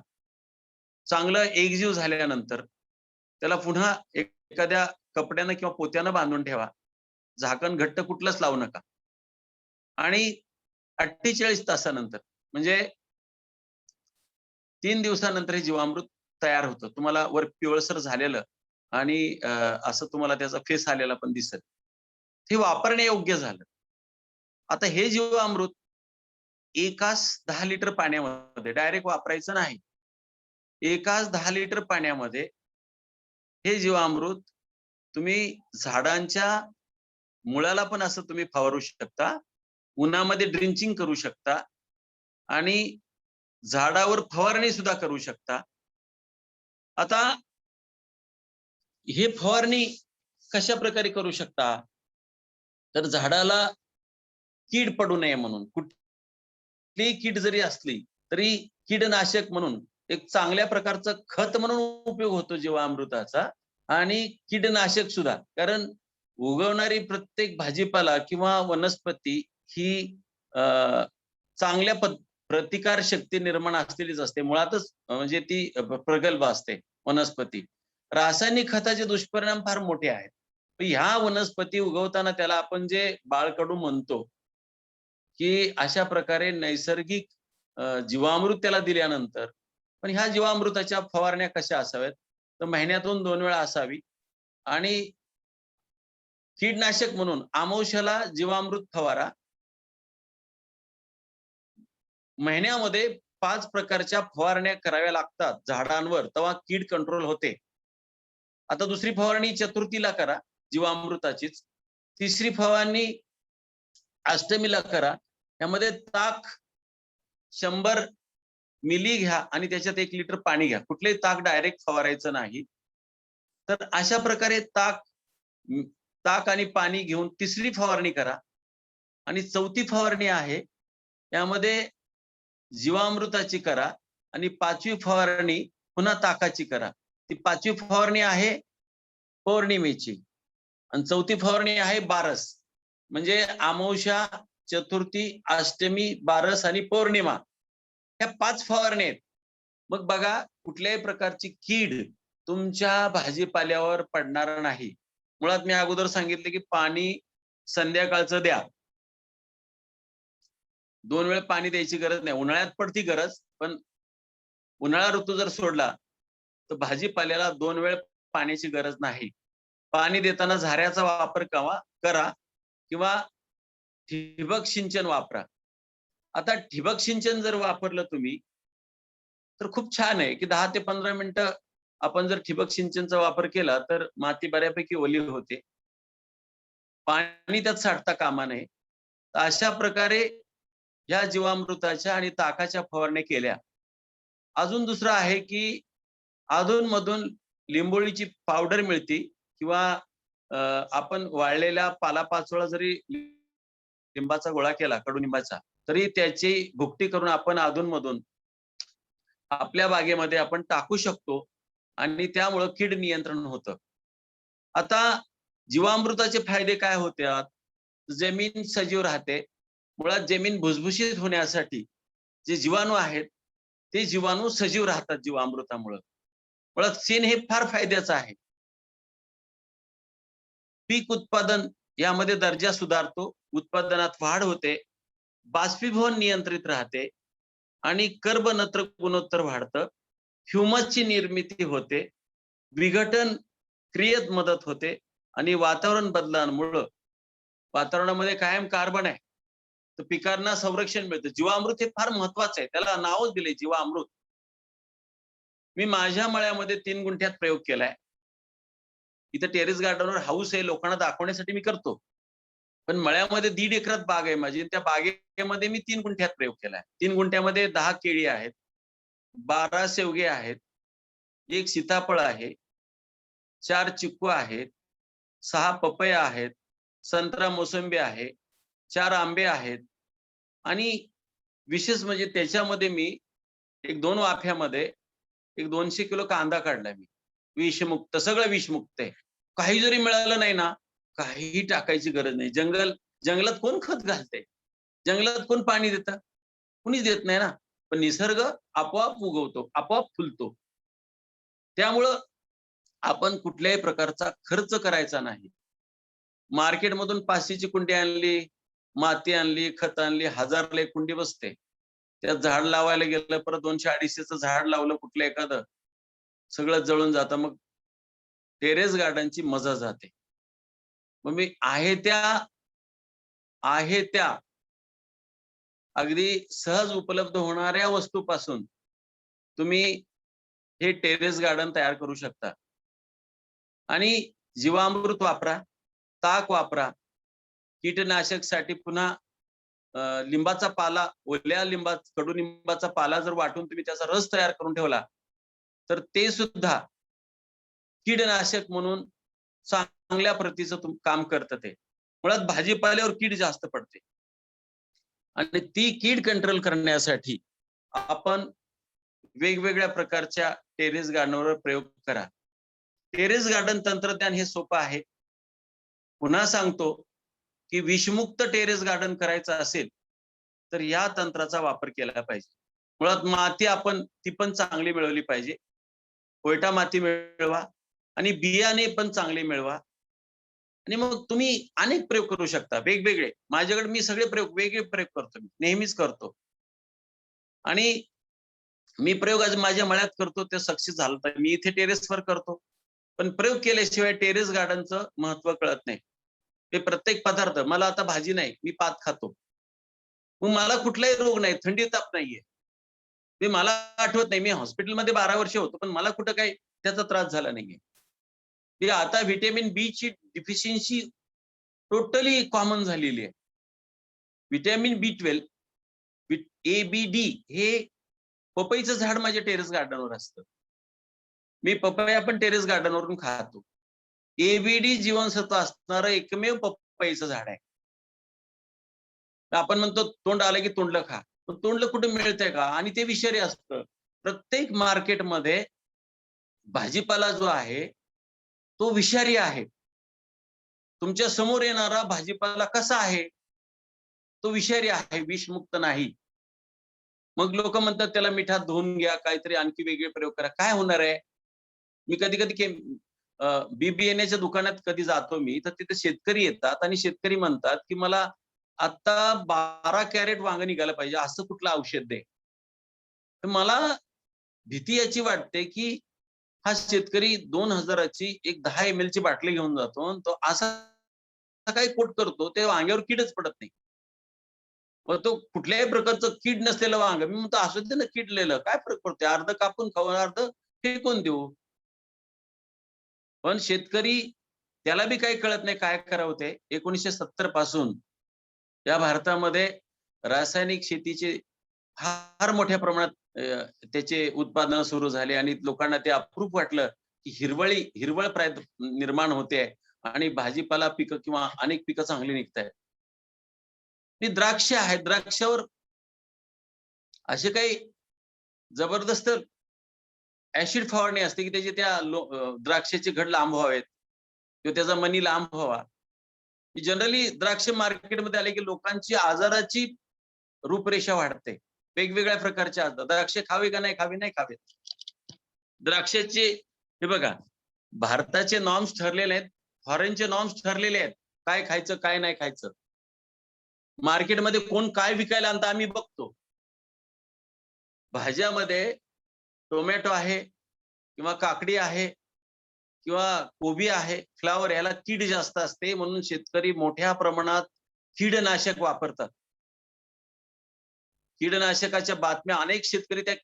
चांगलं एकजीव झाल्यानंतर त्याला पुन्हा एखाद्या कपड्यानं किंवा पोत्यानं बांधून ठेवा. झाकण घट्ट कुठलंच लावू नका. आणि 48 तासानंतर म्हणजे 3 दिवसानंतर हे जीवामृत तयार होतं. तुम्हाला वर पिवळसर झालेलं आणि असं तुम्हाला त्याचा फेस आलेला पण दिसेल. हे वापरण्यायोग्य झालं. आता हे जीवामृत एकाच 10 लिटर पाण्यामध्ये डायरेक्ट वापरायचं नाही. एकाच 10 लिटर पाण्यामध्ये हे जीवामृत तुम्ही झाडांच्या मुळाला पण असं तुम्ही फवारू शकता. उन्हामध्ये ड्रिंचिंग करू शकता आणि झाडावर फवारणी सुद्धा करू शकता. आता हे फवारणी कशा प्रकारे करू शकता? तर झाडाला कीड पडू नये म्हणून, कुठलीही कीड जरी असली तरी कीडनाशक म्हणून एक चांगल्या प्रकारचं खत म्हणून उपयोग होतो जीवामृताचा आणि कीडनाशक सुद्धा. कारण उगवणारी प्रत्येक भाजीपाला किंवा वनस्पती ही चांगल्या प्रतिकार शक्ती निर्माण असलेलीच असते. मुळातच म्हणजे ती प्रगल्भ असते वनस्पती. रासायनिक खताचे दुष्परिणाम फार मोठे आहेत. ह्या वनस्पती उगवताना त्याला आपण जे बाळकडू म्हणतो की अशा प्रकारे नैसर्गिक जीवामृत त्याला दिल्यानंतर पण ह्या जीवामृताच्या फवारण्या कशा असाव्यात? तर महिन्यातून 2 वेळा असावी. आणि कीडनाशक म्हणून आमावश्याला जीवामृत फवारा. महिन्यामध्ये 5 प्रकारच्या फवारण्या कराव्या लागतात झाडांवर, तेव्हा कीड कंट्रोल होते. आता दुसरी फवारणी चतुर्थीला करा जीवामृताचीच. तिसरी फवारणी अष्टमीला करा. यामध्ये ताक 100 मिली घ्या आणि त्याच्यात 1 लिटर पाणी घ्या. कुठलेही ताक डायरेक्ट फवारायचं नाही. तर अशा प्रकारे ताक आणि पाणी घेऊन तिसरी फवारणी करा. आणि चौथी फवारणी आहे यामध्ये जीवामृताची करा आणि 5वी फवारणी पुन्हा ताकाची करा. ती 5वी फवारणी आहे पौर्णिमेची आणि 4थी फवारणी आहे बारस. म्हणजे अमावस्या, चतुर्थी, अष्टमी, बारस आणि पौर्णिमा ह्या 5 फवारण्या आहेत. मग बघा कुठल्याही प्रकारची कीड तुमच्या भाजीपाल्यावर पडणार नाही. मुळात मी अगोदर सांगितले की पाणी संध्याकाळचं द्या. 2 वेळ पाणी द्यायची गरज नाही. उन्हाळ्यात पडती गरज, पण उन्हाळा ऋतू जर सोडला तर भाजीपाल्याला 2 वेळ पाण्याची गरज नाही. पाणी देताना झाऱ्याचा वापर करा किंवा ठिबक सिंचन वापरा. आता ठिबक सिंचन जर वापरलं तुम्ही तर खूप छान आहे की 10 ते 15 मिनिटं आपण जर ठिबक सिंचनचा वापर केला तर माती बऱ्यापैकी ओली होते. पाणी त्यात साठता कामा नये. अशा प्रकारे या जीवामृताच्या आणि ताकाच्या फवारण्या केल्या. अजून दुसरं आहे की अधूनमधून लिंबोळीची पावडर मिळते किंवा आपण वाळलेल्या पालापाचोळा जरी लिंबाचा गोळा केला कडुनिंबाचा तरी त्याची भुकटी करून आपण अधूनमधून आपल्या बागेमध्ये आपण टाकू शकतो आणि त्यामुळे कीड नियंत्रण होतं. आता जीवामृताचे फायदे काय होतात? जमीन सजीव राहते. मुळात जमीन भुसभुशीत होण्यासाठी जे जीवाणू आहेत ते जीवाणू सजीव राहतात जीवामृतामुळे. मुळात शेण हे फार फायद्याचं आहे. पीक उत्पादन यामध्ये दर्जा सुधारतो, उत्पादनात वाढ होते, बाष्पीभवन नियंत्रित राहते आणि कर्ब नत्र गुणोत्तर वाढतं, ह्युमसची निर्मिती होते, विघटन क्रियेत मदत होते आणि वातावरण बदलांमुळे वातावरणामध्ये कायम कार्बन आहे तर पिकांना संरक्षण मिळतं. जीवामृत हे फार महत्वाचं आहे. त्याला नावच दिले जीवामृत. मी माझ्या मळ्यामध्ये 3 गुंठ्यात प्रयोग केलाय. इथं टेरेस गार्डनवर हाऊस आहे, लोकांना दाखवण्यासाठी मी करतो. पण मळ्यामध्ये 1.5 एकरात बाग आहे माझी. त्या बागेमध्ये मी 3 गुंठ्यात प्रयोग केलाय. 3 गुंठ्यामध्ये 10 केळी आहेत, 12 शेवगे आहेत, 1 सीताफळ आहे, 4 चिक्कू आहेत, 6 पपया आहेत, संत्रा मोसंबी आहे, 4 आंबे आहेत आणि विशेष म्हणजे त्याच्यामध्ये मी एक 2 वाफ्यामध्ये एक 200 किलो कांदा काढला मी. विषमुक्त, सगळं विषमुक्त आहे. काही जरी मिळालं नाही ना, काहीही टाकायची गरज नाही. जंगलात कोण खत घालतंय? जंगलात कोण पाणी देतं? कुणीच देत नाही ना. पण निसर्ग आपोआप उगवतो, आपोआप फुलतो. त्यामुळं आपण कुठल्याही प्रकारचा खर्च करायचा नाही. मार्केटमधून 500ची कुंडी आणली, माती आणली, खत आणली, 1000ला एक कुंडी बसते. त्यात झाड लावायला गेलं, परत 200-250चं झाड लावलं कुठलं एखादं, सगळं जळून जातं. मग टेरेस गार्डनची मजा जाते. मग मी आहे त्या अगदी सहज उपलब्ध होणाऱ्या वस्तूपासून तुम्ही हे टेरेस गार्डन तयार करू शकता. आणि जीवामृत वापरा, ताक वापरा, कीटनाशकसाठी पुन्हा लिंबाचा पाला, ओल्या कडुलिंबाचा पाला जर वाटून तुम्ही त्याचा रस तयार करून ठेवला, तर ते सुद्धा कीडनाशक म्हणून चांगल्या प्रतीचं काम करतं ते. मुळात भाजीपाल्यावर कीड जास्त पडते आणि ती कीड कंट्रोल करण्यासाठी आपण वेगवेगळ्या प्रकारच्या टेरेस गार्डनवर प्रयोग करा. टेरेस गार्डन तंत्रज्ञान हे सोपं आहे. पुन्हा सांगतो की विषमुक्त टेरेस गार्डन करायचं असेल तर या तंत्राचा वापर केला पाहिजे. मुळात माती आपण ती पण चांगली मिळवली पाहिजे. कोयटा माती मिळवा आणि बियाणे पण चांगले मिळवा. आणि मग तुम्ही अनेक प्रयोग करू शकता वेगवेगळे. माझ्याकडे मी सगळे वेगळे प्रयोग करतो, मी नेहमीच करतो. आणि मी प्रयोग आज माझ्या मळ्यात करतो, ते सक्सेस झालं तर मी इथे टेरेसवर करतो. पण प्रयोग केल्याशिवाय टेरेस गार्डनचं महत्व कळत नाही. ते प्रत्येक पदार्थ, मला आता भाजी नाही, मी पात खातो. मग मला कुठलाही रोग नाही, थंडी ताप नाहीये. ते मला आठवत नाही, मी हॉस्पिटलमध्ये 12 वर्ष होतो, पण मला कुठं काही त्याचा त्रास झाला नाहीये. ते आता व्हिटॅमिन बी ची डिफिशियन्सी टोटली कॉमन झालेली आहे. व्हिटॅमिन B12, ABD हे पपईचं झाड माझ्या टेरेस गार्डनवर असतं. मी पपया पण टेरेस गार्डनवरून खातो. ABD जीवनसत्व असणारं एकमेव पपईचं झाड आहे. आपण म्हणतो तोंड आलं की तोंडलं खा, पण तोंडलं कुठे मिळतंय का? आणि ते विषारी असतं. प्रत्येक मार्केटमध्ये भाजीपाला जो आहे तो विषारी आहे. तुमच्या समोर येणारा भाजीपाला कसा आहे? तो विषारी आहे, विषमुक्त नाही. मग लोक म्हणतात त्याला मिठात धुवून घ्या, काहीतरी आणखी वेगळे प्रयोग करा. काय होणार आहे? मी कधी कधी बी बियाण्याच्या दुकानात कधी जातो मी, तर तिथे शेतकरी येतात आणि शेतकरी म्हणतात की मला आता 12 कॅरेट वांग निघालं पाहिजे, असं कुठलं औषध दे. तर मला भीती याची वाटते की हा शेतकरी 2000ची एक 10 ml ची बाटली घेऊन जातो आणि तो असा काय कोट करतो, ते वांग्यावर कीडच पडत नाही. मग तो कुठल्याही प्रकारचं कीड नसलेलं वांग, मी म्हणतो असू दे ना किडलेलं, काय फरक पडतोय, अर्ध कापून खाऊ, अर्ध फेकून देऊ. पण शेतकरी, त्याला बी काही कळत नाही काय करावं ते. 1970 पासून या भारतामध्ये रासायनिक शेतीचे फार मोठ्या प्रमाणात त्याचे उत्पादन सुरू झाले आणि लोकांना ते अप्रूप वाटलं की हिरवळ निर्माण होते आणि भाजीपाला पिकं किंवा अनेक पिकं चांगली निघतायत. द्राक्ष आहेत, द्राक्षावर असे काही जबरदस्त ऍसिड फवारणी असते की त्याचे त्या द्राक्षाचे घड लांब व्हावेत किंवा त्याचा मनी लांब व्हावा. जनरली द्राक्ष मार्केटमध्ये आले की लोकांची आजाराची रूपरेषा वाढते. वेगवेगळ्या प्रकारचे आजार. द्राक्ष खावे का नाही खावे? नाही खावे. द्राक्षाचे हे बघा, भारताचे नॉर्म्स ठरलेले आहेत, फॉरेनचे नॉर्म्स ठरलेले आहेत, काय खायचं काय नाही खायचं. मार्केटमध्ये कोण काय विकायला आणतं आम्ही बघतो. भाज्यामध्ये टोमॅटो आहे किंवा काकडी आहे किंवा कोबी आहे, फ्लावर, याला कीड जास्त असते म्हणून शेतकरी मोठ्या प्रमाणात कीडनाशक वापरतात. कीडनाशकाच्या बातम्या, अनेक शेतकरी त्या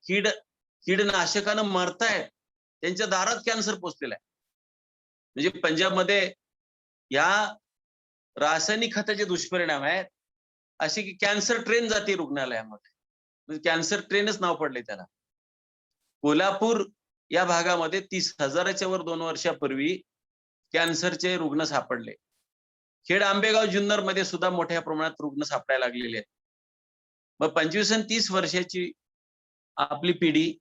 कीडनाशकानं मरतायत, त्यांच्या दारात कॅन्सर पोचलेला आहे. म्हणजे पंजाबमध्ये या रासायनिक खताचे दुष्परिणाम आहेत असे की कॅन्सर ट्रेन जाते रुग्णालयामध्ये. म्हणजे कॅन्सर ट्रेनच नाव पडले त्याला. कोल्हापूर या भागामध्ये 30,000च्या वर 2 वर्षापूर्वी कॅन्सरचे रुग्ण सापडले. खेड आंबेगाव जुन्नर मध्ये सुद्धा मोठ्या प्रमाणात रुग्ण सापडायला लागलेले आहेत. मग 25 आणि 30 वर्षाची आपली पिढी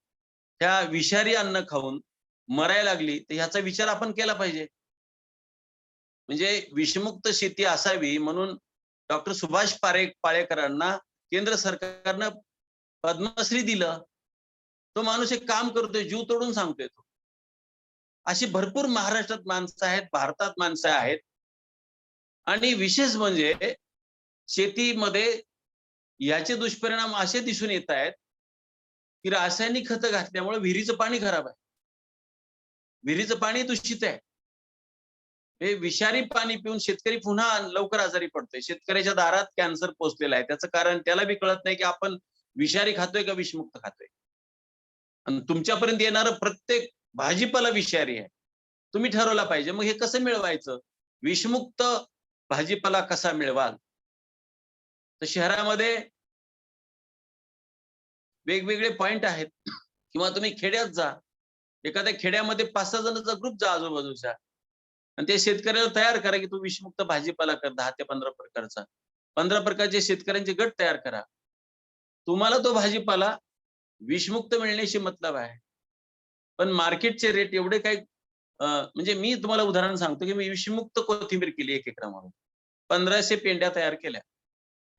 त्या विषारी अन्न खाऊन मरायला लागली, तर ह्याचा विचार आपण केला पाहिजे. म्हणजे विषमुक्त शेती असावी म्हणून डॉक्टर सुभाष पाळेकरांना केंद्र सरकारनं पद्मश्री दिलं. तो माणूस एक काम करतोय, जीव तोडून सांगतोय तो. अशी भरपूर महाराष्ट्रात माणसं आहेत, भारतात माणसं आहेत. आणि विशेष म्हणजे शेतीमध्ये याचे दुष्परिणाम असे दिसून येत आहेत की रासायनिक खतं घातल्यामुळे विहिरीचं पाणी खराब आहे, विहिरीचं पाणी दूषित आहे. हे विषारी पाणी पिऊन शेतकरी पुन्हा लवकर आजारी पडतोय. शेतकऱ्याच्या दारात कॅन्सर पोहोचलेला आहे. त्याचं कारण त्याला बी कळत नाही की आपण विषारी खातोय का विषमुक्त खातोय. आणि तुमच्यापर्यंत येणारं प्रत्येक भाजीपाला विषारी आहे. तुम्ही ठरवला पाहिजे मग हे कसं मिळवायचं, विषमुक्त भाजीपाला कसा मिळवाल. तर शहरामध्ये वेगवेगळे पॉइंट आहेत किंवा तुम्ही खेड्यात जा, एखाद्या खेड्यामध्ये 5-6 जणांचा ग्रुप जा आजूबाजूचा आणि ते शेतकऱ्याला तयार करा की तू विषमुक्त भाजीपाला कर 10 ते 15 प्रकारचा. 15 प्रकारचे शेतकऱ्यांचे गट तयार करा. तुम्हाला तो भाजीपाला विषमुक्त मिळण्याशी मतलब आहे. पण मार्केटचे रेट एवढे काही म्हणजे मी तुम्हाला उदाहरण सांगतो की मी विषमुक्त कोथिंबीर केली 1 एकरामध्ये. 1500 पेंड्या तयार केल्या.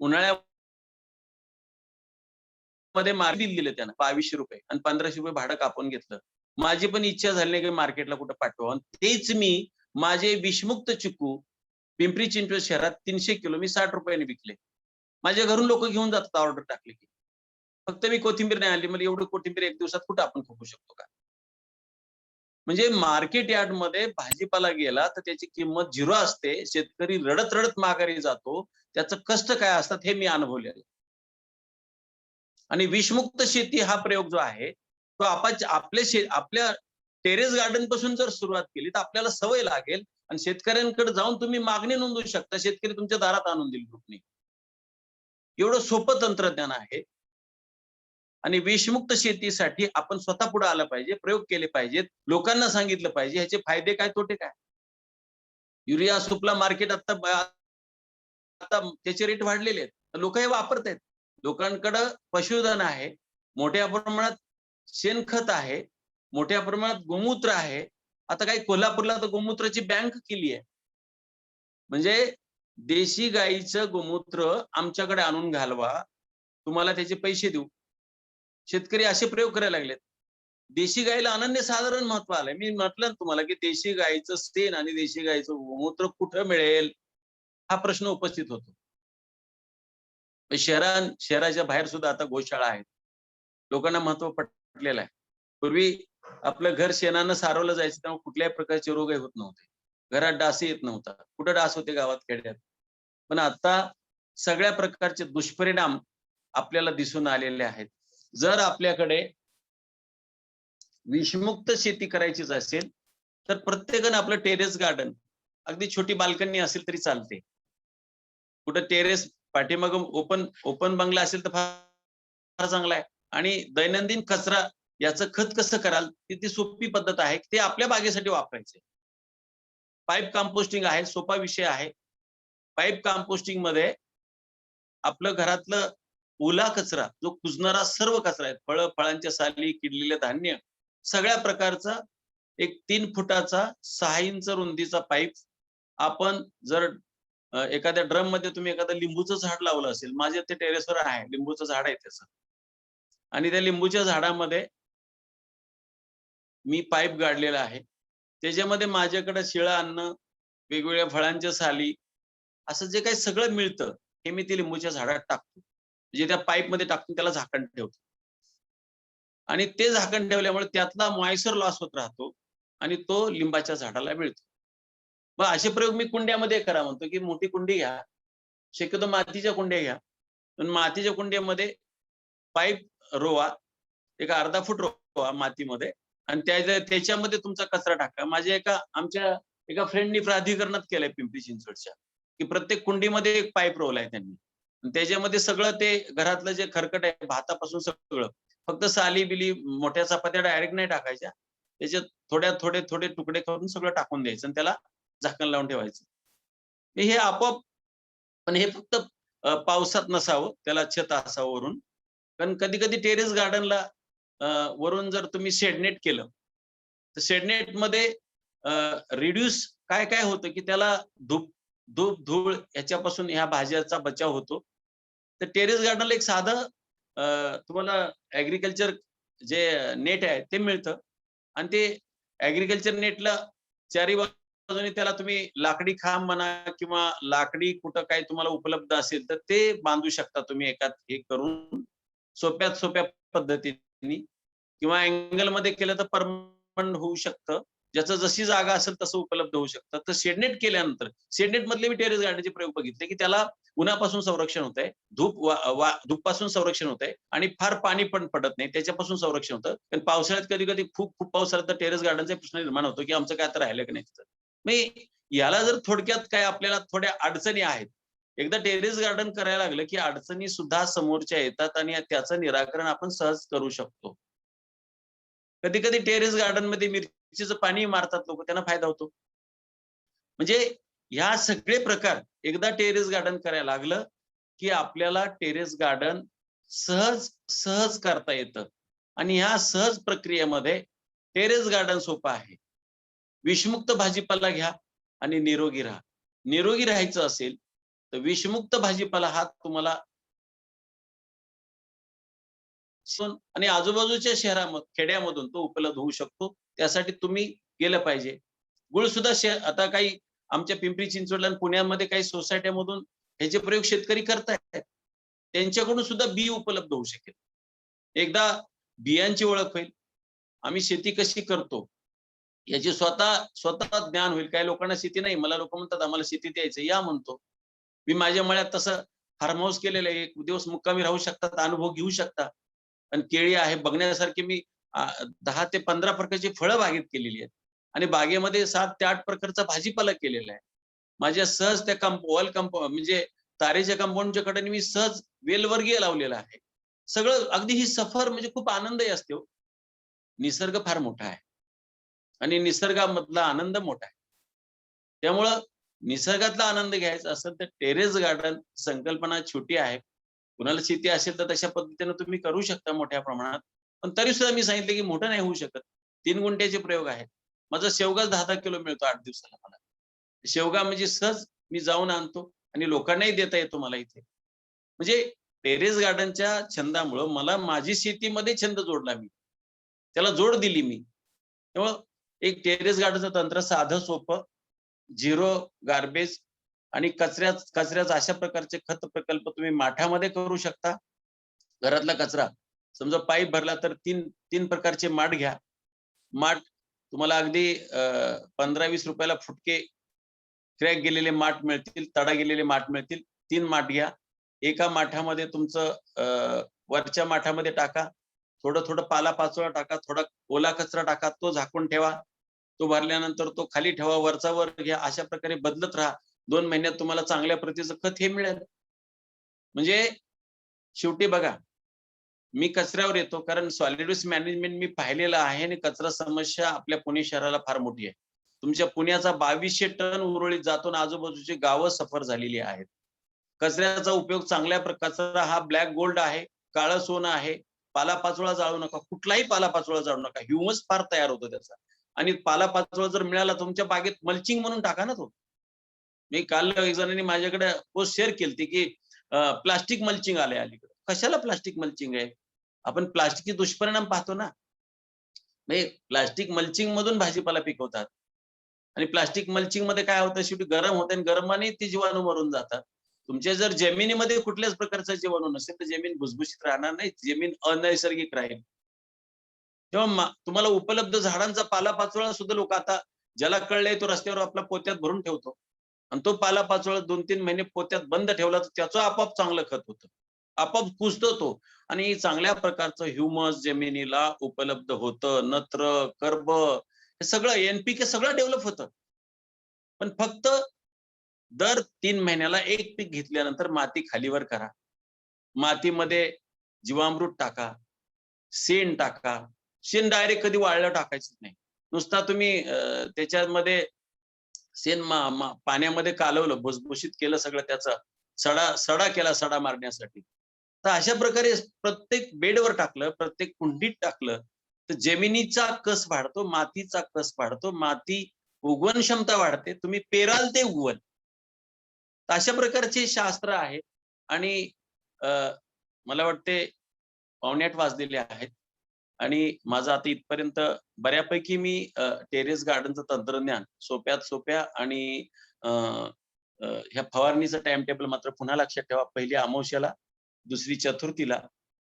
उन्हाळ्यामध्ये मार्केट दिले त्यानं 2200 रुपये आणि 1500 रुपये भाडं कापून घेतलं. माझी पण इच्छा झाली नाही की मार्केटला कुठं पाठवावं. आणि तेच मी माझे विषमुक्त चिकू पिंपरी चिंचवड शहरात 300 किलो मी 60 रुपयाने विकले. माझ्या घरून लोक घेऊन जातात ऑर्डर टाकली की. फक्त मी कोथिंबीर नाही आणली, मला एवढं कोथिंबीर 1 दिवसात कुठं आपण खपू शकतो का. म्हणजे मार्केट यार्ड मध्ये भाजीपाला गेला तर त्याची किंमत 0 असते. शेतकरी रडत रडत माघारी जातो. त्याचं कष्ट काय असतात हे मी अनुभवलेलं. आणि विषमुक्त शेती हा प्रयोग जो आहे तो आपल्या टेरेस गार्डन पासून जर सुरुवात केली तर आपल्याला सवय लागेल आणि शेतकऱ्यांकडे जाऊन तुम्ही मागणी नोंदवू शकता. शेतकरी तुमच्या दारात आणून देईल ग्रुपने. एवढं सोपं तंत्रज्ञान आहे. आणि विषमुक्त शेतीसाठी आपण स्वतः पुढे आलं पाहिजे, प्रयोग केले पाहिजेत, लोकांना सांगितलं पाहिजे ह्याचे फायदे काय तोटे काय. युरिया सुपला मार्केट आता त्याचे रेट वाढलेले आहेत, लोक हे वापरतायत. लोकांकडे पशुधन आहे, मोठ्या प्रमाणात शेणखत आहे, मोठ्या प्रमाणात गोमूत्र आहे. आता काही कोल्हापूरला तर गोमूत्राची बँक केली आहे. म्हणजे देशी गाईचं गोमूत्र आमच्याकडे आणून घालवा, तुम्हाला त्याचे पैसे देऊ. शेतकरी असे प्रयोग करायला लागलेत. देशी गाईला अनन्यसाधारण महत्व आलंय. मी म्हटलं तुम्हाला की देशी गाईचं शेण आणि देशी गाईचं गोमूत्र कुठं मिळेल हा प्रश्न उपस्थित होतो. शहराच्या बाहेर सुद्धा आता गोशाळा आहेत. लोकांना महत्व पटलेलं आहे. पूर्वी आपलं घर शेणानं सारवलं जायचं तेव्हा कुठल्याही प्रकारचे रोग होत नव्हते. घरात डास येत नव्हता. कुठं डास होते गावात खेड्यात. पण आता सगळ्या प्रकारचे दुष्परिणाम आपल्याला दिसून आलेले आहेत. जर आपल्याकडे विषमुक्त शेती करायचीच असेल तर प्रत्येकानं आपलं टेरेस गार्डन, अगदी छोटी बाल्कनी असेल तरी चालते. कुठं टेरेस पाठीमाग ओपन बंगला असेल तर फार चांगला आहे. आणि दैनंदिन कचरा याचं खत कसं कराल ती सोपी पद्धत आहे. ते आपल्या बागेसाठी वापरायचे. पाईप कंपोस्टिंग आहे, सोपा विषय आहे. पाईप कंपोस्टिंग मध्ये आपलं घरातलं ओला कचरा जो कुजणारा सर्व कचरा आहे, फळांच्या साली, किडलेले धान्य, सगळ्या प्रकारचा एक 3 फुटाचा 6 इंच रुंदीचा पाईप आपण जर एखाद्या ड्रम मध्ये तुम्ही एखादं लिंबूचं झाड लावलं असेल, माझ्या ते टेरेसवर आहे लिंबूचं झाड आहे त्याचं, आणि त्या लिंबूच्या झाडामध्ये मी पाईप गाडलेला आहे. त्याच्यामध्ये माझ्याकडे शिळं अन्न, वेगवेगळ्या फळांच्या साली, असं जे काही सगळं मिळतं हे मी ते लिंबूच्या झाडात टाकतो. म्हणजे त्या पाईप मध्ये टाकून त्याला झाकण ठेवतो. आणि ते झाकण ठेवल्यामुळे त्यातला मॉइश्चर लॉस होत राहतो आणि तो लिंबाच्या झाडाला मिळतो. मग असे प्रयोग मी कुंड्यामध्ये करा म्हणतो की मोठी कुंडी घ्या, शक्यतो मातीच्या कुंड्या घ्या. पण मातीच्या कुंड्यामध्ये पाईप रोवा, एक अर्धा फूट रोवा मातीमध्ये, आणि त्याच्यामध्ये तुमचा कचरा टाका. आमच्या एका फ्रेंडनी प्राधिकरणात केलंय पिंपरी चिंचवडच्या, की प्रत्येक कुंडीमध्ये एक पाईप रोवलाय त्यांनी. त्याच्यामध्ये सगळं ते घरातलं जे खरकट आहे भातापासून सगळं, फक्त साली बिली मोठ्या चपात्या डायरेक्ट नाही टाकायच्या, त्याच्यात थोडे तुकडे करून सगळं टाकून द्यायचं आणि त्याला झाकण लावून ठेवायचं. हे आपोआप, पण हे फक्त पावसात नसावं, त्याला छत असावं वरून. कारण कधी कधी टेरेस गार्डनला वरून जर तुम्ही शेडनेट केलं, तर शेडनेट मध्ये रिड्यूस काय काय होतं की त्याला धूप धूप धूळ याच्यापासून ह्या भाज्याचा बचाव होतो. तर टेरेस गार्डनला एक साधं तुम्हाला ऍग्रिकल्चर जे नेट आहे ते मिळतं, आणि ते ऍग्रिकल्चर नेटला चारी बाजूने त्याला तुम्ही लाकडी खांब म्हणा किंवा लाकडी कुठं काय तुम्हाला उपलब्ध असेल तर ते बांधू शकता तुम्ही एकात हे करून, सोप्यात सोप्या पद्धतीने, किंवा अँगल मध्ये केलं तर परमनंट होऊ शकतं. ज्याचं जशी जागा असेल तसं उपलब्ध होऊ शकतं. तर शेडनेट केल्यानंतर, शेडनेट मधले मी टेरेस गार्डनचे प्रयोग बघितले की त्याला उन्हापासून संरक्षण होत आहे, धूपपासून संरक्षण होत आहे, आणि फार पाणी पण पडत नाही, त्याच्यापासून संरक्षण होतं. पण पावसाळ्यात कधी कधी खूप खूप पाऊस आला तर टेरेस गार्डनचा प्रश्न निर्माण होतो की आमचं काय आता राहिलं की नाही तिथं. मग याला जर थोडक्यात काय आपल्याला थोड्या अडचणी आहेत. एकदा टेरेस गार्डन करायला लागलं की अडचणी सुद्धा समोरच्या येतात आणि त्याचं निराकरण आपण सहज करू शकतो. कधी कधी टेरेस गार्डन मध्ये मिरचीचं पाणी मारतात लोक, त्यांना फायदा होतो. म्हणजे ह्या सगळे प्रकार एकदा टेरेस गार्डन करायला लागलं की आपल्याला टेरेस गार्डन सहज सहज करता येतं. आणि ह्या सहज प्रक्रियेमध्ये टेरेस गार्डन सोपं आहे. विषमुक्त भाजीपाला घ्या आणि निरोगी राहा. निरोगी राहायचं असेल तर विषमुक्त भाजीपाला हा तुम्हाला आणि आजूबाजूच्या खेड्यामधून तो उपलब्ध होऊ शकतो. त्यासाठी तुम्ही गेलं पाहिजे. गुळ सुद्धा आता काही आमच्या पिंपरी चिंचवड आणि पुण्यामध्ये काही सोसायट्यामधून ह्याचे प्रयोग शेतकरी करतायत. त्यांच्याकडून सुद्धा बी उपलब्ध होऊ शकेल. एकदा बियांची ओळख होईल, आम्ही शेती कशी करतो याची स्वतः ज्ञान होईल. काही लोकांना शेती नाही, मला लोक म्हणतात आम्हाला शेतीत यायचं, या म्हणतो मी. माझ्या मळ्यात तसं फार्म हाऊस केलेलं आहे, 1 दिवस मुक्कामी राहू शकतात, अनुभव घेऊ शकता. आणि केळी आहे बघण्यासारखी. मी 10 ते 15 प्रकारची फळं बागेत केलेली आहेत, आणि बागेमध्ये 7 ते 8 प्रकारचा भाजीपाला केलेला आहे. माझ्या सहज त्या म्हणजे तारेच्या कंपाऊंडच्या कडेने मी सहज वेलवर्गीय लावलेला आहे. सगळं अगदी ही सफर म्हणजे खूप आनंदही असते हो. निसर्ग फार मोठा आहे आणि निसर्गामधला आनंद मोठा आहे. त्यामुळं निसर्गातला आनंद घ्यायचा असेल तर टेरेस गार्डन संकल्पना छोटी आहे. कुणाला शेती असेल तर तशा पद्धतीने तुम्ही करू शकता मोठ्या प्रमाणात. पण तरी सुद्धा मी सांगितलं की मोठं नाही होऊ शकत. 3 गुंठ्याचे प्रयोग आहेत. माझा शेवगा 10-10 किलो मिळतो 8 दिवसाला मला. शेवगा म्हणजे सहज मी जाऊन आणतो आणि लोकांनाही देता येतो मला इथे. म्हणजे टेरेस गार्डनच्या छंदामुळं मला माझी शेतीमध्ये छंद जोडला मी. त्याला जोड दिली मी. त्यामुळं एक टेरेस गार्डनचं तंत्र साधं सोपं, झिरो गार्बेज आणि कचऱ्याचा अशा प्रकारचे खत प्रकल्प तुम्ही माठामध्ये करू शकता. घरातला कचरा समजा पाईप भरला तर 3 प्रकारचे माठ घ्या. माठ तुम्हाला अगदी 15-20 रुपयाला फुटके क्रॅक गेलेले माठ मिळतील, तडा गेलेले माठ मिळतील. 3 माठ घ्या. एका माठामध्ये तुमचं वरच्या माठामध्ये टाका. थोडं पालापाचोळा टाका, थोडा ओला कचरा टाका, तो झाकून ठेवा. तो भरल्यानंतर तो खाली ठेवा, वरचा वर घ्या. अशा प्रकारे बदलत राहा. 2 महिन्यात तुम्हाला चांगल्या प्रतीचं खत हे मिळेल. म्हणजे शेवटी बघा, मी कचऱ्यावर येतो कारण सॉलिड वेस्ट मॅनेजमेंट मी पाहिलेलं आहे आणि कचरा समस्या आपल्या पुणे शहराला फार मोठी आहे. तुमच्या पुण्याचा 2200 टन उर्वरित जातो आणि आजूबाजूची गावं सफर झालेली आहेत. कचऱ्याचा उपयोग चांगल्या कचरा हा ब्लॅक गोल्ड आहे, काळं सोनं आहे. पालापाचोळा जाळू नका, कुठलाही पालापाचोळा जाळू नका. ह्युमस फार तयार होतो त्याचा. आणि पालापाचोळा जर मिळाला तुमच्या बागेत मल्चिंग म्हणून टाका ना तो. मी काल एक जणांनी माझ्याकडे पोस्ट शेअर केली की प्लास्टिक मल्चिंग आलंय अलीकडे. कशाला प्लास्टिक मल्चिंग आहे? आपण प्लास्टिकचे दुष्परिणाम पाहतो ना. म्हणजे प्लास्टिक मल्चिंग मधून भाजीपाला पिकवतात आणि प्लास्टिक मल्चिंग मध्ये काय होतं, शेवटी गरम होतं आणि गरमाने ते जीवाणू मरून जातात. तुमच्या जर जमिनीमध्ये कुठल्याच प्रकारचा जीवाणू नसेल तर जमीन भुसभुशीत राहणार नाही, जमीन अनैसर्गिक राहील. तेव्हा तुम्हाला उपलब्ध झाडांचा पालापाचोळा सुद्धा लोक आता ज्याला कळलंय तो रस्त्यावर आपला पोत्यात भरून ठेवतो आणि तो पालापाचोळा 2-3 महिने पोत्यात बंद ठेवला तर त्याचं आपोआप चांगलं खत होतं, आपोआप कुजतो तो. आणि चांगल्या प्रकारचं ह्युमस जमिनीला उपलब्ध होतं. नत्र, कर्ब हे सगळं NPK सगळं डेव्हलप होतं. पण फक्त दर 3 महिन्याला एक पीक घेतल्यानंतर माती खालीवर करा. मातीमध्ये जीवामृत टाका, शेण टाका. शेण डायरेक्ट कधी वाळलं टाकायचं नाही. नुसता तुम्ही त्याच्यामध्ये शेण पाण्यामध्ये कालवलं, भुसभुशीत केलं सगळं, त्याचा सडा केला सडा मारण्यासाठी. तर अशा प्रकारे प्रत्येक बेडवर टाकलं, प्रत्येक कुंडीत टाकलं तर जमिनीचा कस वाढतो, मातीचा कस वाढतो, माती उगवण क्षमता वाढते, तुम्ही पेराल ते उगवल. तर अशा प्रकारचे शास्त्र आहे. आणि मला वाटते 8:15 वाजलेले आहेत आणि माझं आता इथपर्यंत बऱ्यापैकी मी टेरेस गार्डनचं तंत्रज्ञान सोप्यात सोप्या आणि ह्या फवारणीचं टाइम टेबल मात्र पुन्हा लक्षात ठेवा. पहिली अमावस्याला, दुसरी चतुर्थीला,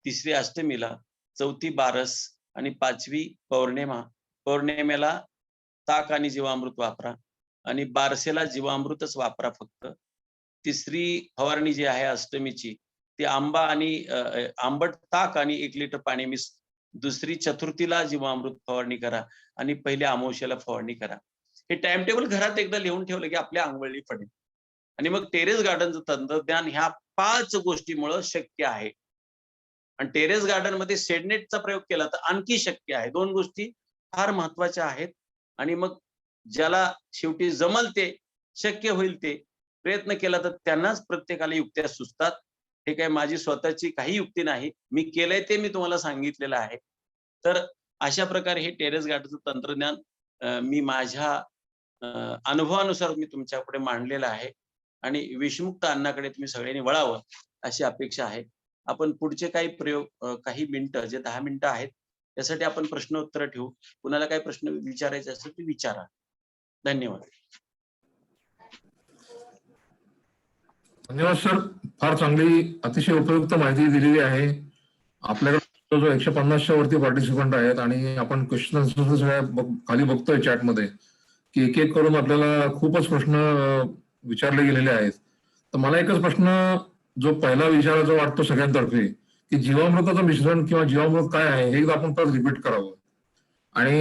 तिसरी अष्टमीला, चौथी बारस आणि 5वी पौर्णिमा. पौर्णिमेला ताक आणि जीवामृत वापरा आणि बारसेला जीवामृतच वापरा फक्त. तिसरी फवारणी जी आहे अष्टमीची, ती आंबा आणि आंबट ताक आणि 1 लिटर पाणी मिस. दुसरी चतुर्थीला जीवामृत फवारणी करा आणि पहिल्या अमावस्याला फवारणी करा. हे टाइम टेबल घरात एकदा लिहून ठेवलं की आपल्या अंगवळी पडेल. आणि मग टेरेस गार्डनचं तंत्रज्ञान ह्या 5 गोष्टीमुळे शक्य आहे. आणि टेरेस गार्डन मध्ये शेडनेटचा प्रयोग केला तर आणखी शक्य आहे. 2 गोष्टी फार महत्वाच्या आहेत. आणि मग ज्याला शेवटी जमल ते, शक्य होईल ते प्रयत्न केला तर त्यांनाच प्रत्येकाला युक्त्या सुचतात. हे काय माझी स्वतःची काही युक्ती नाही, मी केलंय ते मी तुम्हाला सांगितलेलं आहे. तर अशा प्रकारे हे टेरेस गार्डनचं तंत्रज्ञान मी माझ्या अनुभवानुसार मी तुमच्यापुढे मांडलेलं आहे. आणि विषमुक्त अन्नाकडे तुम्ही सगळ्यांनी वळावं अशी अपेक्षा आहे. आपण पुढचे काही प्रयोग काही मिनिटं, जे 10 मिनिटं आहेत, त्यासाठी आपण प्रश्न उत्तर ठेवू. कुणाला काही प्रश्न विचारायचे असेल ते विचारा. धन्यवाद. धन्यवाद सर, फार चांगली अतिशय उपयुक्त माहिती दिलेली आहे. आपल्याकडे जो 150च्या वरती पार्टिसिपंट आहेत आणि आपण क्वेश्चन सगळ्या खाली बघतोय चॅटमध्ये की एक एक करून आपल्याला खूपच प्रश्न विचारले गेलेले आहेत. तर मला एकच प्रश्न जो पहिला विचारायचा वाटतो सगळ्यांतर्फे की जीवामृताचं मिश्रण किंवा जीवामृत काय आहे हे एकदा आपण परत रिपीट करावं. आणि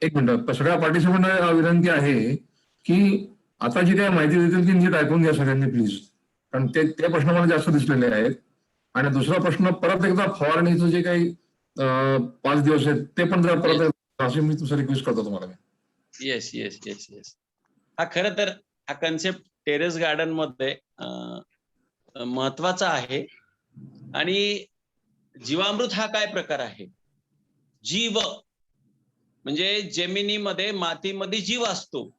एक मिनिट, सगळ्या पार्टिसिपंटला विनंती आहे की आता जी काही माहिती देतील ती नीट ऐकून घ्या सगळ्यांनी प्लीज, कारण ते प्रश्न मला जास्त दिसलेले आहेत. आणि दुसरा प्रश्न, परत एकदा फवारणीचं जे काही 5 दिवस आहेत ते पण जर परत अशी मी तुमचं रिक्वेस्ट करतो तुम्हाला. Yes yes yes yes. हा खरं तर हा कन्सेप्ट टेरेस गार्डन मध्ये महत्वाचा आहे. आणि जीवामृत हा काय प्रकार आहे? जीव म्हणजे जमिनीमध्ये, मातीमध्ये जीव असतो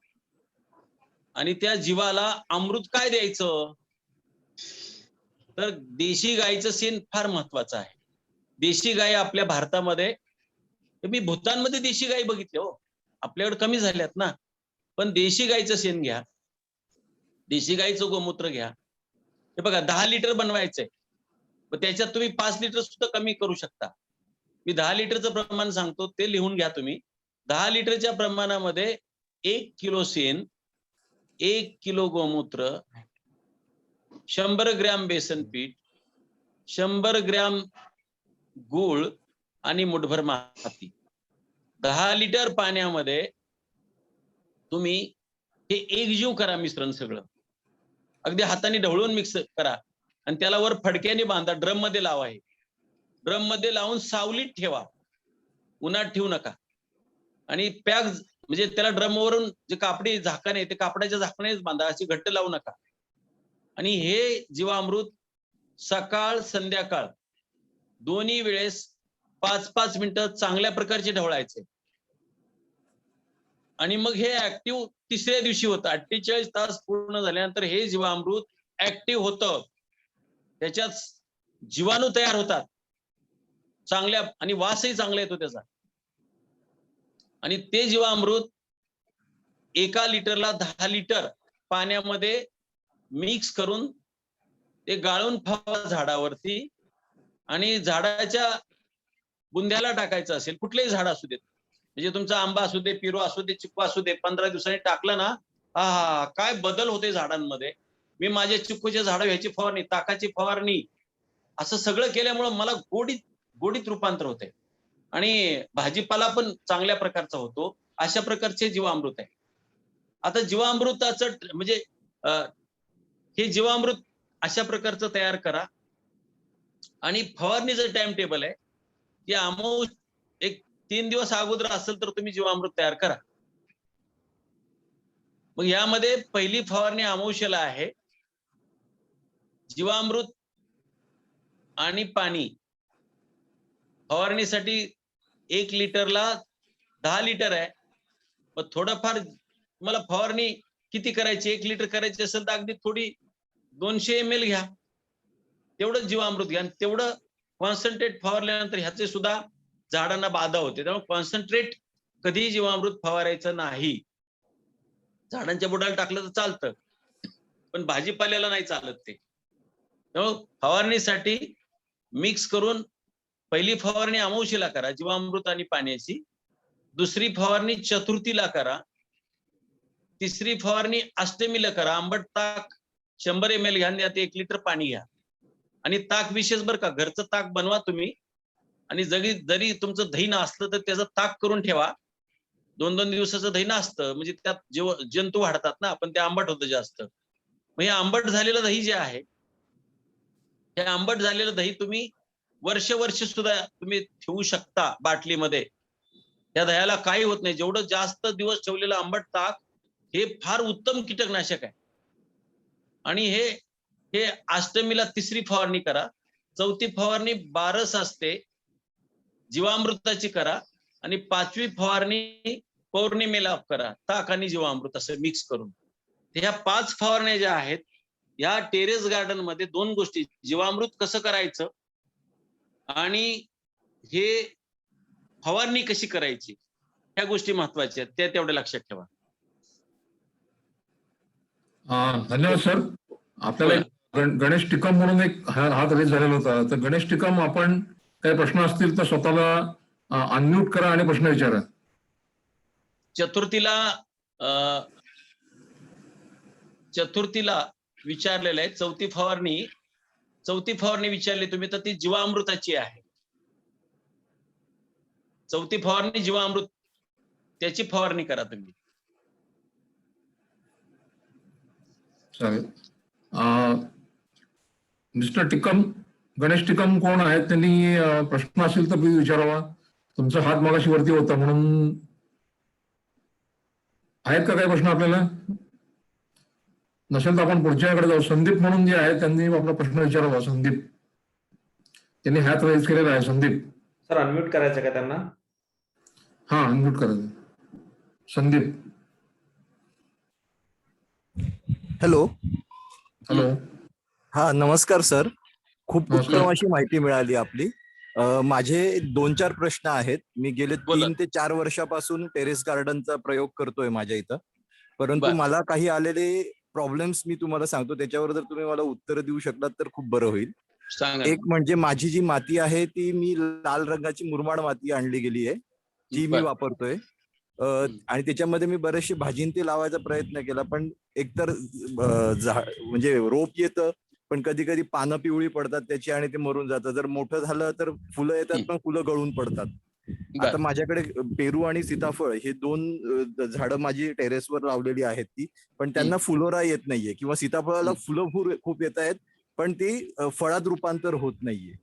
आणि त्या जीवाला अमृत काय द्यायचं? तर देशी गाईचं शेण फार महत्वाचं आहे. देशी गाय आपल्या भारतामध्ये, मी भूतानमध्ये देशी गाय बघितले हो, आपल्याकडे कमी झाल्यात ना. पण देशी गाईचं शेण घ्या, देशी गाईचं गोमूत्र घ्या. हे बघा 10 लिटर बनवायचंय, पण त्याच्यात तुम्ही 5 लिटर सुद्धा कमी करू शकता. मी 10 लिटरचं प्रमाण सांगतो, ते लिहून घ्या तुम्ही. 10 लिटरच्या प्रमाणामध्ये 1 किलो शेण, 1 किलो गोमूत्र, 100 ग्रॅम बेसन पीठ, 100 ग्रॅम गूळ आणि मुठभर माती. 10 लिटर पाण्यामध्ये तुम्ही हे एकजीव करा मिश्रण सगळं. अगदी हाताने ढवळून मिक्स करा आणि त्याला वर फडक्याने बांधा, ड्रम मध्ये लावा. हे ड्रम मध्ये लावून सावलीत ठेवा, उन्हात ठेवू नका. आणि पॅक म्हणजे त्याला ड्रमवरून जे कापडी झाकण आहे ते कापडाच्या झाकणानेच बांधा, अशी घट्ट लावू नका. आणि हे जीवामृत सकाळ संध्याकाळ दोन्ही वेळेस 5-5 मिनिटं चांगल्या प्रकारचे ढवळायचे. आणि मग हे ऍक्टिव्ह तिसऱ्या दिवशी होतं. 48 तास पूर्ण झाल्यानंतर हे जीवामृत ऍक्टिव्ह होतं. त्याच्यात जीवाणू तयार होतात चांगल्या, आणि वासही चांगला येतो त्याचा. आणि ते जीवामृत 1 लिटरला 10 लिटर पाण्यामध्ये मिक्स करून ते गाळून फवारा झाडावरती. आणि झाडाच्या बुंध्याला टाकायचं असेल, कुठलेही झाड असू देत, म्हणजे तुमचा आंबा असू दे, पिरू असू दे, चिक्कू असू दे, 15 दिवसांनी टाकलं ना, हा काय बदल होते झाडांमध्ये. मी माझ्या चिक्कूच्या झाडं ह्याची फवारणी, ताकाची फवारणी, असं सगळं केल्यामुळे मला गोडीत रूपांतर होते. आणि भाजीपाला पण चांगल्या प्रकारचा होतो. अशा प्रकारचे जीवामृत आहे. आता जीवामृताचं म्हणजे हे जीवामृत अशा प्रकारचं तयार करा. आणि फवारणीचं टाइम टेबल आहे की एक 3 दिवस अगोदर असेल तर तुम्ही जीवामृत तयार करा. मग यामध्ये पहिली फवारणी अमावस्येला आहे. जीवामृत आणि पाणी फवारणीसाठी 1 लिटरला 10 लिटर आहे. मग थोडंफार मला फवारणी किती करायची, 1 लिटर करायची असेल तर अगदी थोडी 200 ml घ्या, तेवढं जीवामृत घ्या आणि तेवढं कॉन्सन्ट्रेट फवारल्यानंतर ह्याचे सुद्धा झाडांना बाधा होते. त्यामुळे कॉन्सन्ट्रेट कधीही जीवामृत फवारायचं नाही. झाडांच्या बुडाला टाकलं तर चालतं, पण भाजीपाल्याला नाही चालत ते. त्यामुळे फवारणीसाठी मिक्स करून पहिली फवारणी अमावस्येला करा जीवामृत आणि पाण्याची, दुसरी फवारणी चतुर्थीला करा, तिसरी फवारणी अष्टमीला करा. आंबट ताक 100 ml घ्या, त्यात 1 लिटर पाणी घ्या आणि ताक विशेष बरं का, घरचं ताक बनवा तुम्ही आणि जरी तुमचं दही नसलं तर त्याचं ताक करून ठेवा. 2-2 दिवसाचं दही असतं म्हणजे त्यात जंतू वाढतात ना, पण ते आंबट होतं जास्त. मग हे आंबट झालेलं दही जे आहे, हे आंबट झालेलं दही तुम्ही वर्ष सुद्धा तुम्ही ठेवू शकता बाटलीमध्ये. त्या दह्याला काही होत नाही. जेवढं जास्त दिवस ठेवलेलं आंबट ताक हे फार उत्तम कीटकनाशक आहे. आणि हे अष्टमीला तिसरी फवारणी करा. चौथी फवारणी 12 असते जीवामृताची करा आणि 5वी फवारणी पौर्णिमेला करा, ताक आणि जीवामृत असं मिक्स करून. ह्या 5 फवारण्या ज्या आहेत या टेरेस गार्डन मध्ये 2 गोष्टी, जीवामृत कसं करायचं आणि हे फवारणी कशी करायची, ह्या गोष्टी महत्वाच्या आहेत, त्या तेवढ्या लक्षात ठेवा. धन्यवाद सर. आपल्याला एक गणेश टिकम म्हणून एक हात रेज झालेला होता, तर गणेश टिकम, आपण काही प्रश्न असतील तर स्वतःला अनम्यूट करा आणि प्रश्न विचारा. चतुर्थीला विचारलेलं आहे. चौथी फवारणी विचारली तुम्ही, तर ती जीवामृताची आहे. चौथी फवारणी जीवामृत, त्याची फवारणी करा तुम्ही. चालेल. मिस्टर टिकम, गणेश टिकम कोण आहेत, त्यांनी प्रश्न असेल तर प्लीज विचारावा. तुमचा हात मगाशी वरती होता म्हणून. आहेत का काही प्रश्न आपल्याला? नसेल तर आपण पुढच्याकडे जाऊ. संदीप म्हणून जे आहे त्यांनी आपला प्रश्न विचारावा. संदीप, त्यांनी हात रेज केलेला आहे. संदीप सर, अनम्यूट करायचं का त्यांना? हा, अनम्यूट करायचं. संदीप. हॅलो. हॅलो. हा, नमस्कार सर. खूप नमस्कार. उत्तम अशी माहिती मिळाली आपली. माझे 2-4 प्रश्न आहेत. मी गेले बोला. 3 ते 4 वर्षापासून टेरेस गार्डनचा प्रयोग करतोय माझ्या इथं, परंतु बर. मला काही आलेले प्रॉब्लेम्स मी तुम्हाला सांगतो, त्याच्यावर जर तुम्ही मला उत्तर देऊ शकलात तर खूप बरं होईल. सांगा. एक म्हणजे माझी जी माती आहे ती मी लाल रंगाची मुरमाड माती आणली गेली आहे, जी मी बर. वापरतोय. आणि त्याच्यामध्ये मी बरेचसे भाजींते लावायचा प्रयत्न केला, पण एकतर म्हणजे रोप येतं, पण कधी कधी पानं पिवळी पडतात त्याची आणि ते मरून जातं. जर मोठं झालं तर फुलं येतात, पण फुलं गळून पडतात. आता माझ्याकडे पेरू आणि सीताफळ हे 2 झाडं माझी टेरेसवर लावलेली आहेत ती, पण त्यांना फुलोरा येत नाहीये, किंवा सीताफळाला फुलं खूप येत आहेत, पण ती फळात रूपांतर होत नाहीये.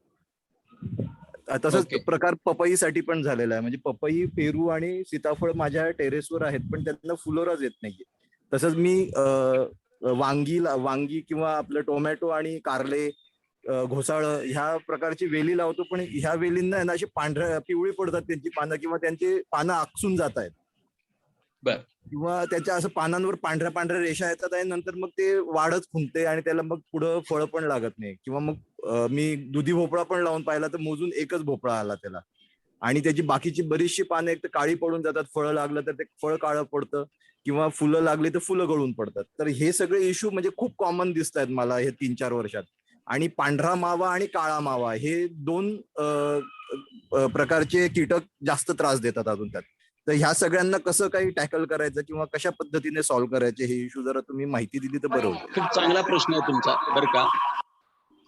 तसंच प्रकार पपईसाठी पण झालेला आहे. म्हणजे पपई, पेरू आणि सीताफळ माझ्या टेरेसवर आहेत, पण त्यांना फुलोराच येत नाहीये. तसंच मी वांगी किंवा आपलं टोमॅटो आणि कारले, घोसाळ ह्या प्रकारची वेली लावतो, पण ह्या वेलींना अशी पांढऱ्या पिवळी पडतात त्यांची पानं, किंवा त्यांचे पानं आकसून जात आहेत, किंवा त्याच्या असं पानांवर पांढऱ्या पांढऱ्या रेषा येतात आणि नंतर मग ते वाढच खुंटते आणि त्याला मग पुढं फळ पण लागत नाही. किंवा मग मी दुधी भोपळा पण लावून पाहिला तर मोजून एकच भोपळा आला त्याला, आणि त्याची बाकीची बरीचशी पानं एक तर काळी पडून जातात, फळं लागलं तर ते फळ काळं पडतं, किंवा फुलं लागली तर फुलं गळून पडतात. तर हे सगळे इश्यू म्हणजे खूप कॉमन दिसत आहेत मला हे 3-4 वर्षात. आणि पांढरा मावा आणि काळा मावा हे 2 प्रकारचे कीटक जास्त त्रास देतात अजून त्यात. तर ह्या सगळ्यांना कसं काही टॅकल करायचं किंवा कशा पद्धतीने सॉल्व्ह करायचे हे इश्यू जरा तुम्ही माहिती दिली तर बरं होईल. खूप चांगला प्रश्न आहे तुमचा बरं का.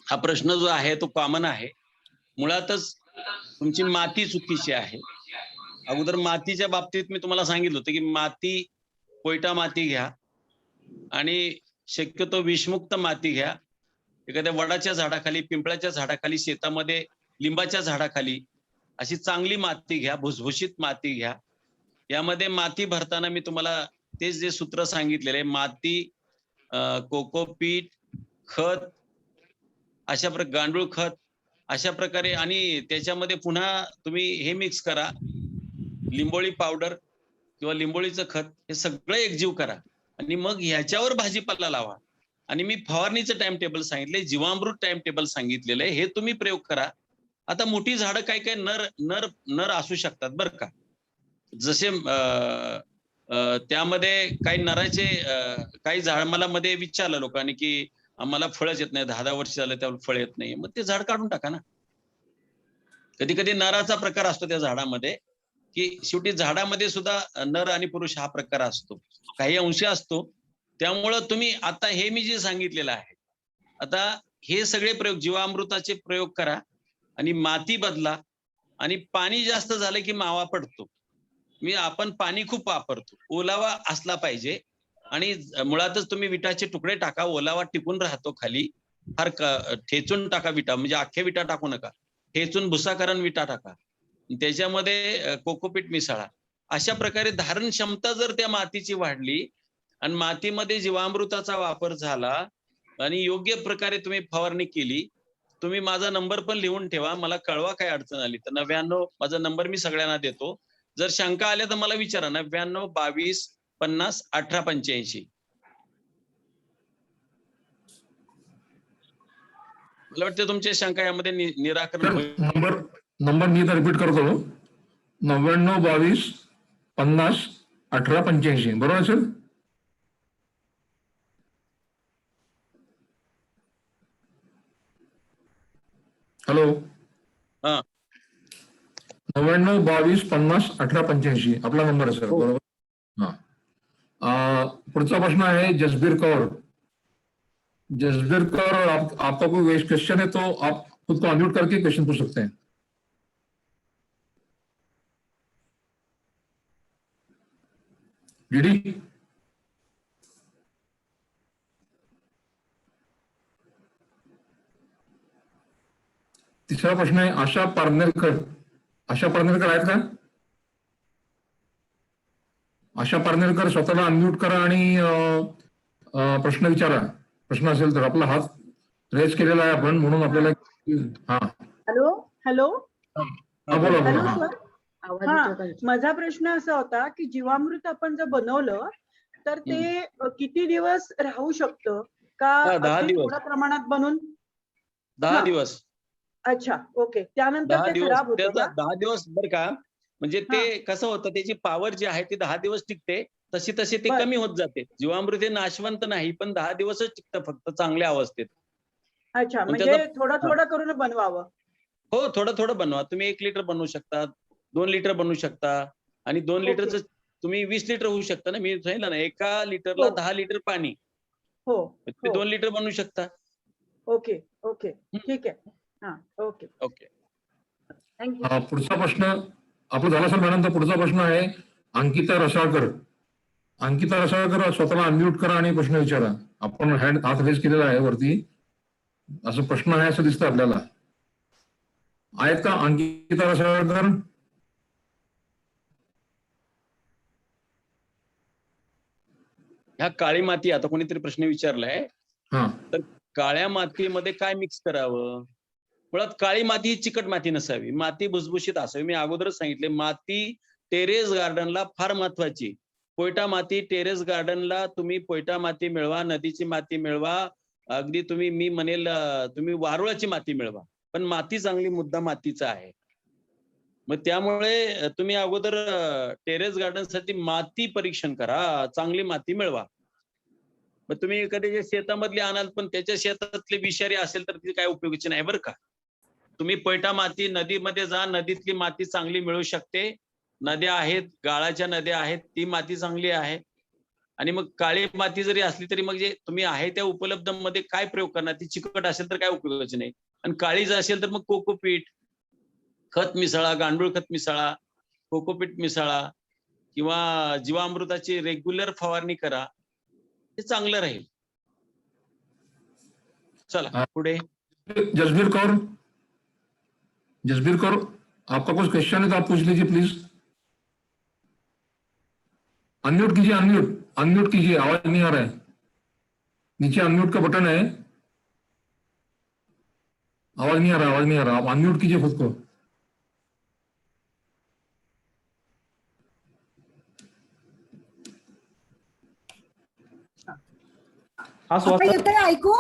हा प्रश्न जो आहे तो कॉमन आहे. मुळातच तुमची माती चुकीची आहे. अगोदर मातीच्या बाबतीत मी तुम्हाला सांगितलं होतं की माती, कोयटा माती घ्या आणि शक्यतो विषमुक्त माती घ्या. एखाद्या वडाच्या झाडाखाली, पिंपळाच्या झाडाखाली, शेतामध्ये लिंबाच्या झाडाखाली अशी चांगली माती घ्या, भुसभुशीत माती घ्या. यामध्ये माती भरताना मी तुम्हाला तेच जे सूत्र सांगितलेले आहे, माती, कोकोपीट, खत, अशा प्रकारे गांडूळ खत, अशा प्रकारे, आणि त्याच्यामध्ये पुन्हा तुम्ही हे मिक्स करा, लिंबोळी पावडर किंवा लिंबोळीचं खत, हे सगळं एकजीव करा आणि मग ह्याच्यावर भाजीपाला लावा. आणि मी फवारणीचं टाइम टेबल सांगितले, जीवामृत टाइम टेबल सांगितलेलं आहे, हे तुम्ही प्रयोग करा. आता मोठी झाडं काय काय नर नर नर असू शकतात बरं का. जसे त्यामध्ये काही नराचे काही झाड, मला मध्ये विचारलं लोकांनी की आम्हाला फळच येत नाही, 10 वर्ष झालं त्यावर फळ येत नाही, मग ते झाड काढून टाका ना. कधी कधी नराचा प्रकार असतो त्या झाडामध्ये, की शेवटी झाडामध्ये सुद्धा नर आणि पुरुष हा प्रकार असतो, काही अंशी असतो. त्यामुळं तुम्ही आता हे मी जे सांगितलेलं आहे, आता हे सगळे प्रयोग, जीवामृताचे प्रयोग करा आणि माती बदला. आणि पाणी जास्त झालं की मावा पडतो. आपण पाणी खूप वापरतो, ओलावा असला पाहिजे. आणि मुळातच तुम्ही विटाचे तुकडे टाका, ओलावा टिकून राहतो खाली. फार ठेचून टाका विटा, म्हणजे अख्खे विटा टाकू नका, ठेचून भुसाकरण विटा टाका, त्याच्यामध्ये कोकोपीट मिसळा. अशा प्रकारे धारण क्षमता जर त्या मातीची वाढली आणि मातीमध्ये जीवामृताचा वापर झाला आणि योग्य प्रकारे तुम्ही फवारणी केली. तुम्ही माझा नंबर पण लिहून ठेवा, मला कळवा काय अडचण आली तर. 99, माझा नंबर मी सगळ्यांना देतो, जर शंका आल्या तर मला विचारा. 99 22 50 18 85. मला वाटतं तुमच्या शंका यामध्ये निराकरण होईल. नंबर मी रिपीट करतो, 99 22 50 18 85, बरोबर सर? हॅलो. हा, 99 22 50 18 85 आपला नंबर आहे सर, बरोबर? हाँ, पुढचा प्रश्न है जसबीर कौर. जसबीर कौर, आपका कोई क्वेश्चन है तो आप खुद को अनम्यूट करके क्वेश्चन पूछ सकते हैं. डीडी. तीसरा प्रश्न है आशा पारनेरकर. आशा पारनेरकर आहेत का? आशा पारनेरकर, स्वतःला अनम्यूट करा आणि प्रश्न विचारा. प्रश्न असेल तर. आपला हात रेज केलेला आहे आपण, म्हणून आपल्याला. हा, हॅलो हॅलो. बोला हॅलो बोला. सर. हा, माझा प्रश्न असा होता की जीवामृत आपण जर बनवलं तर ते किती दिवस राहू शकतं का? 10 अगदी दिवस. थोड्या प्रमाणात बनून 10 दिवस. अच्छा, ओके. त्यानंतर 10 ते दिवस, खराब होतं त्याचा का? 10 दिवस बरं का. म्हणजे ते कसं होतं, त्याची पॉवर जी आहे ती 10 दिवस टिकते, तशी तशी ते बरं. कमी होत जाते. जीवामृत हे नाशवंत नाही, पण 10 दिवसच टिकतं फक्त चांगल्या अवस्थेत. अच्छा, पण म्हणजे त्याचा- थोडं थोडं करून बनवावं. हो, थोडं थोडं बनवा. तुम्ही 1 लिटर बनवू शकता, 2 लिटर बनवू शकता. आणि 2 ओके. लिटरचं तुम्ही 20 लिटर होऊ शकता ना. मी सांगितलं ना, एका लिटरला हो. 10 लिटर पाणी, हो तुम्ही हो. 2 लिटर बनवू शकता. ओके ओके, ठीक आहे. हा, ओके, ओके. थँक्यू. पुढचा प्रश्न आपला झाला सर मॅडम. तर पुढचा प्रश्न आहे अंकिता रसाळकर. अंकिता रसाळकर, स्वतःला अनम्यूट करा आणि प्रश्न विचारा. आपण हात रेज केलेला आहे वरती, असं प्रश्न आहे असं दिसतं आपल्याला. आहेत का अंकिता रसाळकर? ह्या काळी माती, आता कोणीतरी प्रश्न विचारलाय, हा, तर काळ्या मातीमध्ये काय मिक्स करावं? मुळात काळी माती ही चिकट माती नसावी, माती भुसभुशीत असावी. मी अगोदरच सांगितले, माती टेरेस गार्डनला फार महत्वाची. पोयटा माती टेरेस गार्डनला तुम्ही पोयटा माती मिळवा, नदीची माती मिळवा, अगदी तुम्ही, मी म्हणेल तुम्ही वारुळाची माती मिळवा, पण माती चांगली, मुद्दा मातीचा आहे. मग त्यामुळे तुम्ही अगोदर टेरेस गार्डनसाठी माती परीक्षण करा, चांगली माती मिळवा. मग तुम्ही कधी शेतामधली आणाल, पण त्याच्या शेतातले विषारी असेल तर ती काय उपयोगाची नाही बरं का. तुम्ही पैठा माती, नदीमध्ये जा, नदीतली माती चांगली मिळू शकते. नद्या आहेत, गाळाच्या नद्या आहेत, ती माती चांगली आहे. आणि मग काळी माती जरी असली तरी मग जे तुम्ही आहे त्या उपलब्ध मध्ये काय प्रयोग करणार? ती चिकट असेल तर काय उपयोगाची नाही. आणि काळी जर असेल तर मग कोकोपीट खत मिसळा, गांडूळ खत मिसळा, कोकोपीट मिसळा किंवा जीवामृताची रेग्युलर फवारणी करा, हे चांगलं राहील. चला पुढे. जसबीर कौर. जसबीर कौर, आपका कुछ क्वेश्चन है तो आप पूछ लीजिए प्लीज. अनम्यूट कीजिए, अनम्यूट. अनम्यूट कीजिए, आवाज नहीं आ रहा है। नीचे अनम्यूट का बटन है, आवाज नहीं आ रहा, आवाज नहीं आ रहा। आप अनम्यूट कीजिए खुद को। हा सुहास आता सर. येतंय ऐकू?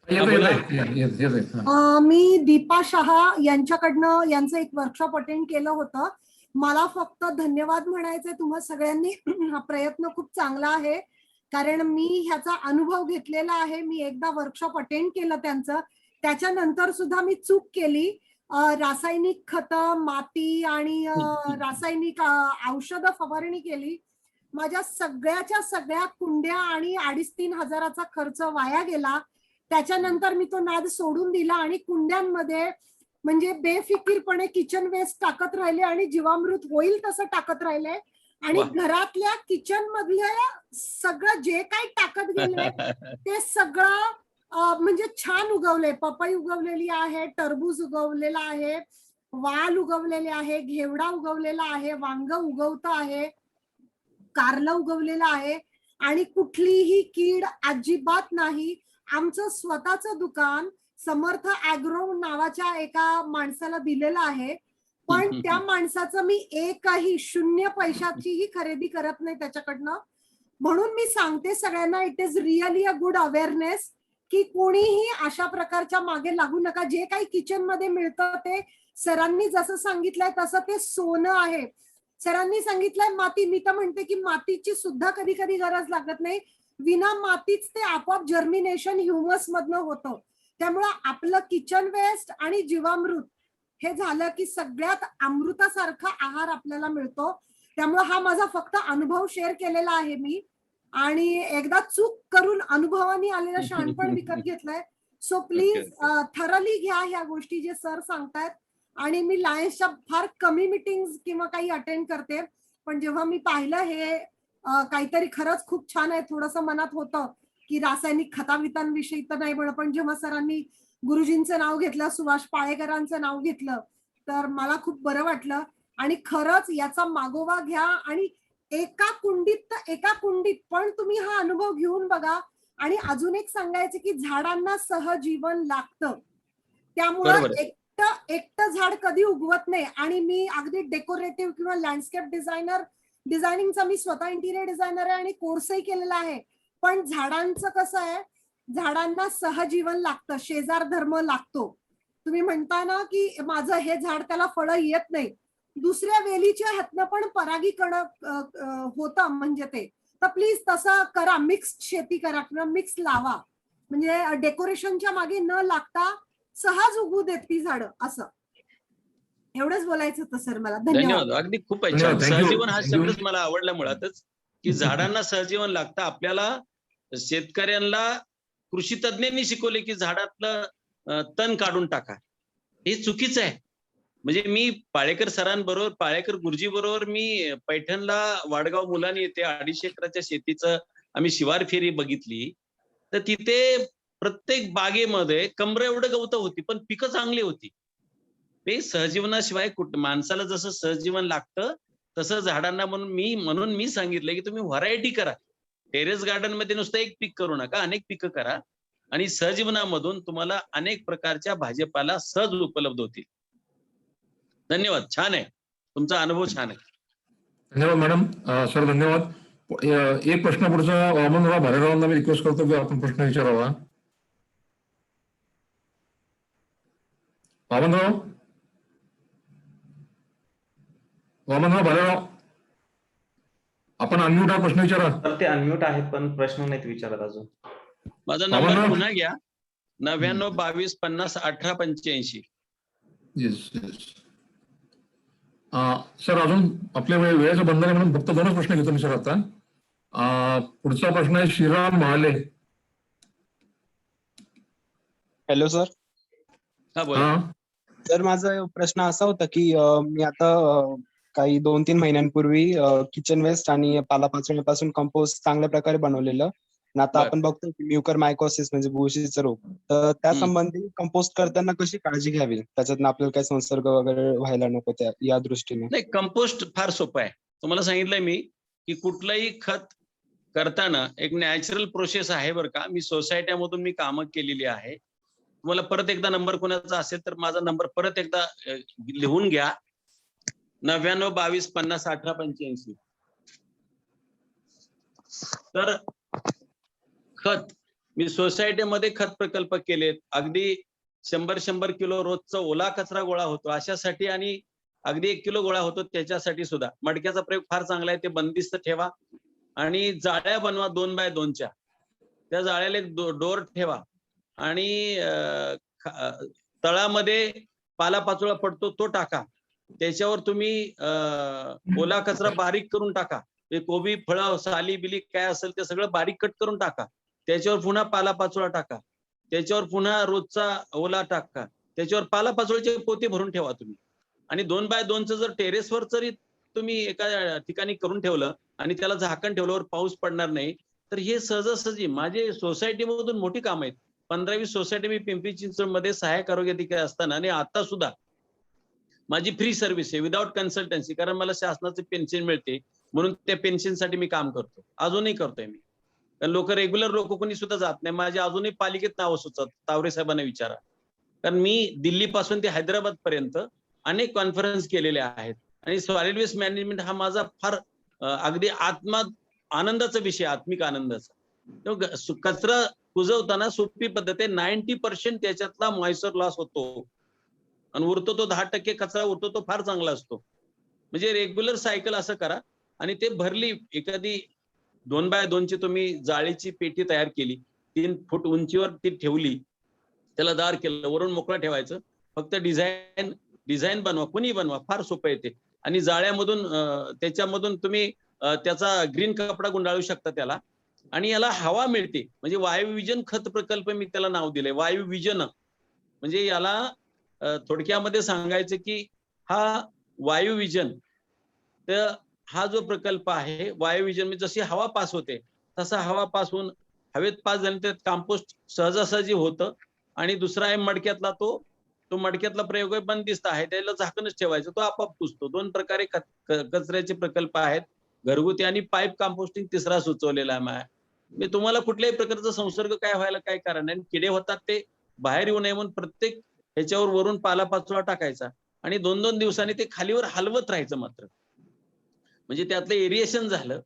बोला. येते. मी दीपा शहा यांच्याकडनं यांचं एक वर्कशॉप अटेंड केलं होतं. मला फक्त धन्यवाद म्हणायचे, तुम्हा सगळ्यांनी हा प्रयत्न खूप चांगला आहे, कारण मी ह्याचा अनुभव घेतलेला आहे. मी एकदा वर्कशॉप अटेंड केलं त्यांचं, त्याच्यानंतर सुद्धा मी चूक केली. रासायनिक खतं, माती आणि रासायनिक औषधं फवारणी केली. माझ्या सगळ्याच्या सगळ्या कुंड्या आणि 2,5-3 हजाराचा खर्च वाया गेला. त्याच्यानंतर मी तो नाद सोडून दिला आणि कुंड्यांमध्ये म्हणजे बेफिकीरपणे किचन वेस्ट टाकत राहिले आणि जीवामृत होईल तसं टाकत राहिले. आणि घरातल्या किचन मधल्या सगळं जे काही टाकत गेले ते सगळं म्हणजे छान उगवले. पपई उगवलेली आहे, टरबूज उगवलेला आहे, वाल उगवलेले आहे, घेवडा उगवलेला आहे, वांग उगवतं आहे, कारलं उगवलेलं आहे आणि कुठलीही कीड अजिबात नाही. आमचं स्वतःचं दुकान समर्थ ॲग्रो नावाच्या एका माणसाला दिलेलं आहे, पण त्या माणसाचं मी एकही 0 पैशाचीही खरेदी करत नाही त्याच्याकडनं. म्हणून मी सांगते सगळ्यांना, it is really a good awareness की कोणीही अशा प्रकारच्या मागे लागू नका. जे काही किचन मध्ये मिळतं ते सरांनी जसं सांगितलंय तसं ते सोनं आहे. सरांनी सांगितलंय माती, मी तर म्हणते की मातीची सुद्धा कधी कधी गरज लागत नाही. विना मातीच ते आपोआप जर्मिनेशन ह्युमस मधनं होतं. त्यामुळं आपलं किचन वेस्ट आणि जीवामृत हे झालं की सगळ्यात अमृतासारखा आहार आपल्याला मिळतो. त्यामुळे हा माझा फक्त अनुभव शेअर केलेला आहे मी, आणि एकदा चूक करून अनुभवाने आलेलं शहाणपण विकत घेतलंय. सो प्लीज थरली घ्या ह्या गोष्टी जे सर सांगतायत. आणि मी लायन्सच्या फार कमी मीटिंग्स किंवा काही अटेंड करते, पण जेव्हा मी पाहिलं हे काहीतरी खरंच खूप छान आहे, थोडंसं मनात होतं की रासायनिक खतावितांविषयी तर नाही म्हणत, पण जेव्हा सरांनी गुरुजींचं नाव घेतलं, सुभाष पाळेकरांचं नाव घेतलं, तर मला खूप बरं वाटलं. आणि खरंच याचा मागोवा घ्या आणि एका कुंडीत पण तुम्ही हा अनुभव घेऊन बघा. आणि अजून एक सांगायचं की झाडांना सहजीवन लागतं, त्यामुळे एकटं झाड कधी उगवत नाही. आणि मी अगदी डेकोरेटिव्ह किंवा लँडस्केप डिझायनिंगचा मी स्वतः इंटिरियर डिझायनर आहे आणि कोर्सही केलेला आहे. पण झाडांचं कसं आहे, झाडांना सहजीवन लागतं, शेजार धर्म लागतो. तुम्ही म्हणता ना की माझं हे झाड त्याला फळं येत नाही, दुसऱ्या वेलीच्या ह्यातनं पण परागीकरण होतं म्हणजे ते. तर प्लीज तसं करा, मिक्स शेती करा किंवा मिक्स लावा, म्हणजे डेकोरेशनच्या मागे न लागता सहज उगू देत ती झाडं. असं एवढंच बोलायचं होतं सर मला. धन्यवाद. अगदी खूप छान. सहजीवन हा शब्दच मला आवडला मुळातच, की झाडांना सहजीवन लागतं. आपल्याला शेतकऱ्यांना कृषी तज्ञांनी शिकवले की झाडातलं तण काढून टाका, हे चुकीचं आहे. म्हणजे मी पाळेकर सरांबरोबर, पाळेकर गुरुजी बरोबर मी पैठणला वाडगाव मुलांनी येते 250 एकराच्या शेतीचं आम्ही शिवार फेरी बघितली. तर तिथे प्रत्येक बागेमध्ये कमरे एवढं गवतं होती, पण पिकं चांगली होती. ते सहजीवनाशिवाय माणसाला जसं सहजीवन लागतं तसं झाडांना, म्हणून मी सांगितलं की तुम्ही व्हरायटी करा. टेरेस गार्डन मध्ये नुसतं एक पीक करू नका, अनेक पिकं करा आणि सहजीवनामधून तुम्हाला अनेक प्रकारच्या भाजीपाला सहज उपलब्ध होतील. धन्यवाद. छान आहे, तुमचा अनुभव छान आहे. धन्यवाद मॅडम. सर धन्यवाद. एक प्रश्न पुढचा वामनराव भालेरावांना मी रिक्वेस्ट करतो की आपण प्रश्न विचारावा. वामनराव भालेराव, आपण अनम्यूट हा प्रश्न विचारा. तर ते अनम्यूट आहेत पण प्रश्न नाहीत विचारत अजून. माझा नंबर पुन्हा घ्या, 99 22 50 18 85. येस. सर अजून आपल्या वेळेचं बंधन आहे म्हणून फक्त 2च प्रश्न घेतो मी सर आता. पुढचा प्रश्न आहे श्रीराम महाले. Hello sir. हा बोला. सर माझा प्रश्न असा होता की मी आता काही 2-3 महिन्यांपूर्वी किचन वेस्ट आणि पालापाचोळ्यापासून कंपोस्ट चांगल्या प्रकारे बनवलेलं. आणि आता आपण बघतो की म्युकर मायकोसिस म्हणजे बुरशीचा रोग, तर त्या संबंधी कंपोस्ट करताना कशी काळजी घ्यावी, त्याच्यातनं आपल्याला काही संसर्ग वगैरे व्हायला नको या दृष्टीने. नाही, कंपोस्ट फार सोपं आहे. तुम्हाला सांगितलंय मी की कुठलंही खत करताना एक नॅचरल प्रोसेस आहे बरं का. मी सोसायट्यामधून मी कामं केलेली आहे. तुम्हाला परत एकदा नंबर कोणाचा असेल तर माझा नंबर परत एकदा लिहून घ्या. 99 22 50 18 85. तर खत मी सोसायटीमध्ये खत प्रकल्प केलेत. अगदी 100 किलो रोजचा ओला कचरा गोळा होतो अशासाठी, आणि अगदी 1 किलो गोळा होतो त्याच्यासाठी सुद्धा. मडक्याचा प्रयोग फार चांगला आहे, ते बंदिस्त ठेवा. आणि जाळ्या बनवा 2 बाय 2च्या. त्या जाळ्याला एक डोर ठेवा. आणि तळामध्ये पालापाचोळा पडतो तो टाका. त्याच्यावर तुम्ही ओला कचरा बारीक करून टाका. ते कोबी, फळं, साली बिली काय असेल ते सगळं बारीक कट करून टाका. त्याच्यावर पुन्हा पालापाचोळा टाका. त्याच्यावर पुन्हा रोजचा ओला टाका. त्याच्यावर पालापाचोळ्याचे पोते भरून ठेवा तुम्ही. आणि 2 बाय 2चं जर टेरेसवर जरी तुम्ही एका ठिकाणी करून ठेवलं आणि त्याला झाकण ठेवल्यावर पाऊस पडणार नाही, तर हे सहजासहजी माझे सोसायटीमधून मोठी काम आहेत. 15-20 सोसायटी मी पिंपरी चिंचवडमध्ये सहाय्यक आरोग्य अधिकारी असताना, आणि आता सुद्धा माझी फ्री सर्व्हिस आहे विदाउट कन्सल्टन्सी, कारण मला शासनाचे पेन्शन मिळते म्हणून त्या पेन्शनसाठी मी काम करतो. अजूनही करतोय मी. कारण रेग्युलर लोक कोणी सुद्धा जात नाही. माझे अजूनही पालिकेत नावं सुचत. तावरे साहेबांना विचारा. कारण मी दिल्लीपासून ते हैदराबाद पर्यंत अनेक कॉन्फरन्स केलेले आहेत. आणि सॉलिड वेस्ट मॅनेजमेंट हा माझा फार अगदी आनंदाचा विषय, आत्मिक आनंदाचा. कचरा कुजवताना सोपी पद्धत आहे. 90% त्याच्यातला मॉइश्चर लॉस होतो आणि उरतो तो 10% कचरा उरतो, तो फार चांगला असतो. म्हणजे रेग्युलर सायकल असं करा. आणि ते भरली एखादी 2 बाय 2ची तुम्ही जाळीची पेटी तयार केली, 3 फूट उंचीवर ती ठेवली, त्याला दार केलं, वरून मोकळं ठेवायचं. फक्त डिझाईन बनवा, कुणी बनवा, फार सोपं येते. आणि जाळ्यामधून त्याच्यामधून तुम्ही त्याचा ग्रीन कपडा गुंडाळू शकता त्याला. आणि याला हवा मिळते. म्हणजे वायुविजन खत प्रकल्प मी त्याला नाव दिलंय, वायुविजन. म्हणजे याला थोडक्यामध्ये सांगायचं की हा वायुविजन, तर हा जो प्रकल्प आहे वायुविजन, म्हणजे जशी हवा पास होते तसा हवा पास होऊन हवेत पास झाली तर कंपोस्ट सहजासहजी होतं. आणि दुसरा आहे मडक्यातला, तो मडक्यातला प्रयोग बंदिस्त आहे, त्याला झाकणच ठेवायचं, तो आपोआप कुजतो. 2 प्रकारे कचऱ्याचे प्रकल्प आहेत, घरगुती आणि पाईप कंपोस्टिंग तिसरा सुचवलेला आहे. मी तुम्हाला कुठल्याही प्रकारचा संसर्ग काय व्हायला काय कारण नाही. किडे होतात ते बाहेर येऊ नये म्हणून प्रत्येक ह्याच्यावर वरून पालापाचोळा टाकायचा आणि 2-2 दिवसांनी ते खालीवर हलवत राहायचं. मात्र म्हणजे त्यातलं एरिएशन झालं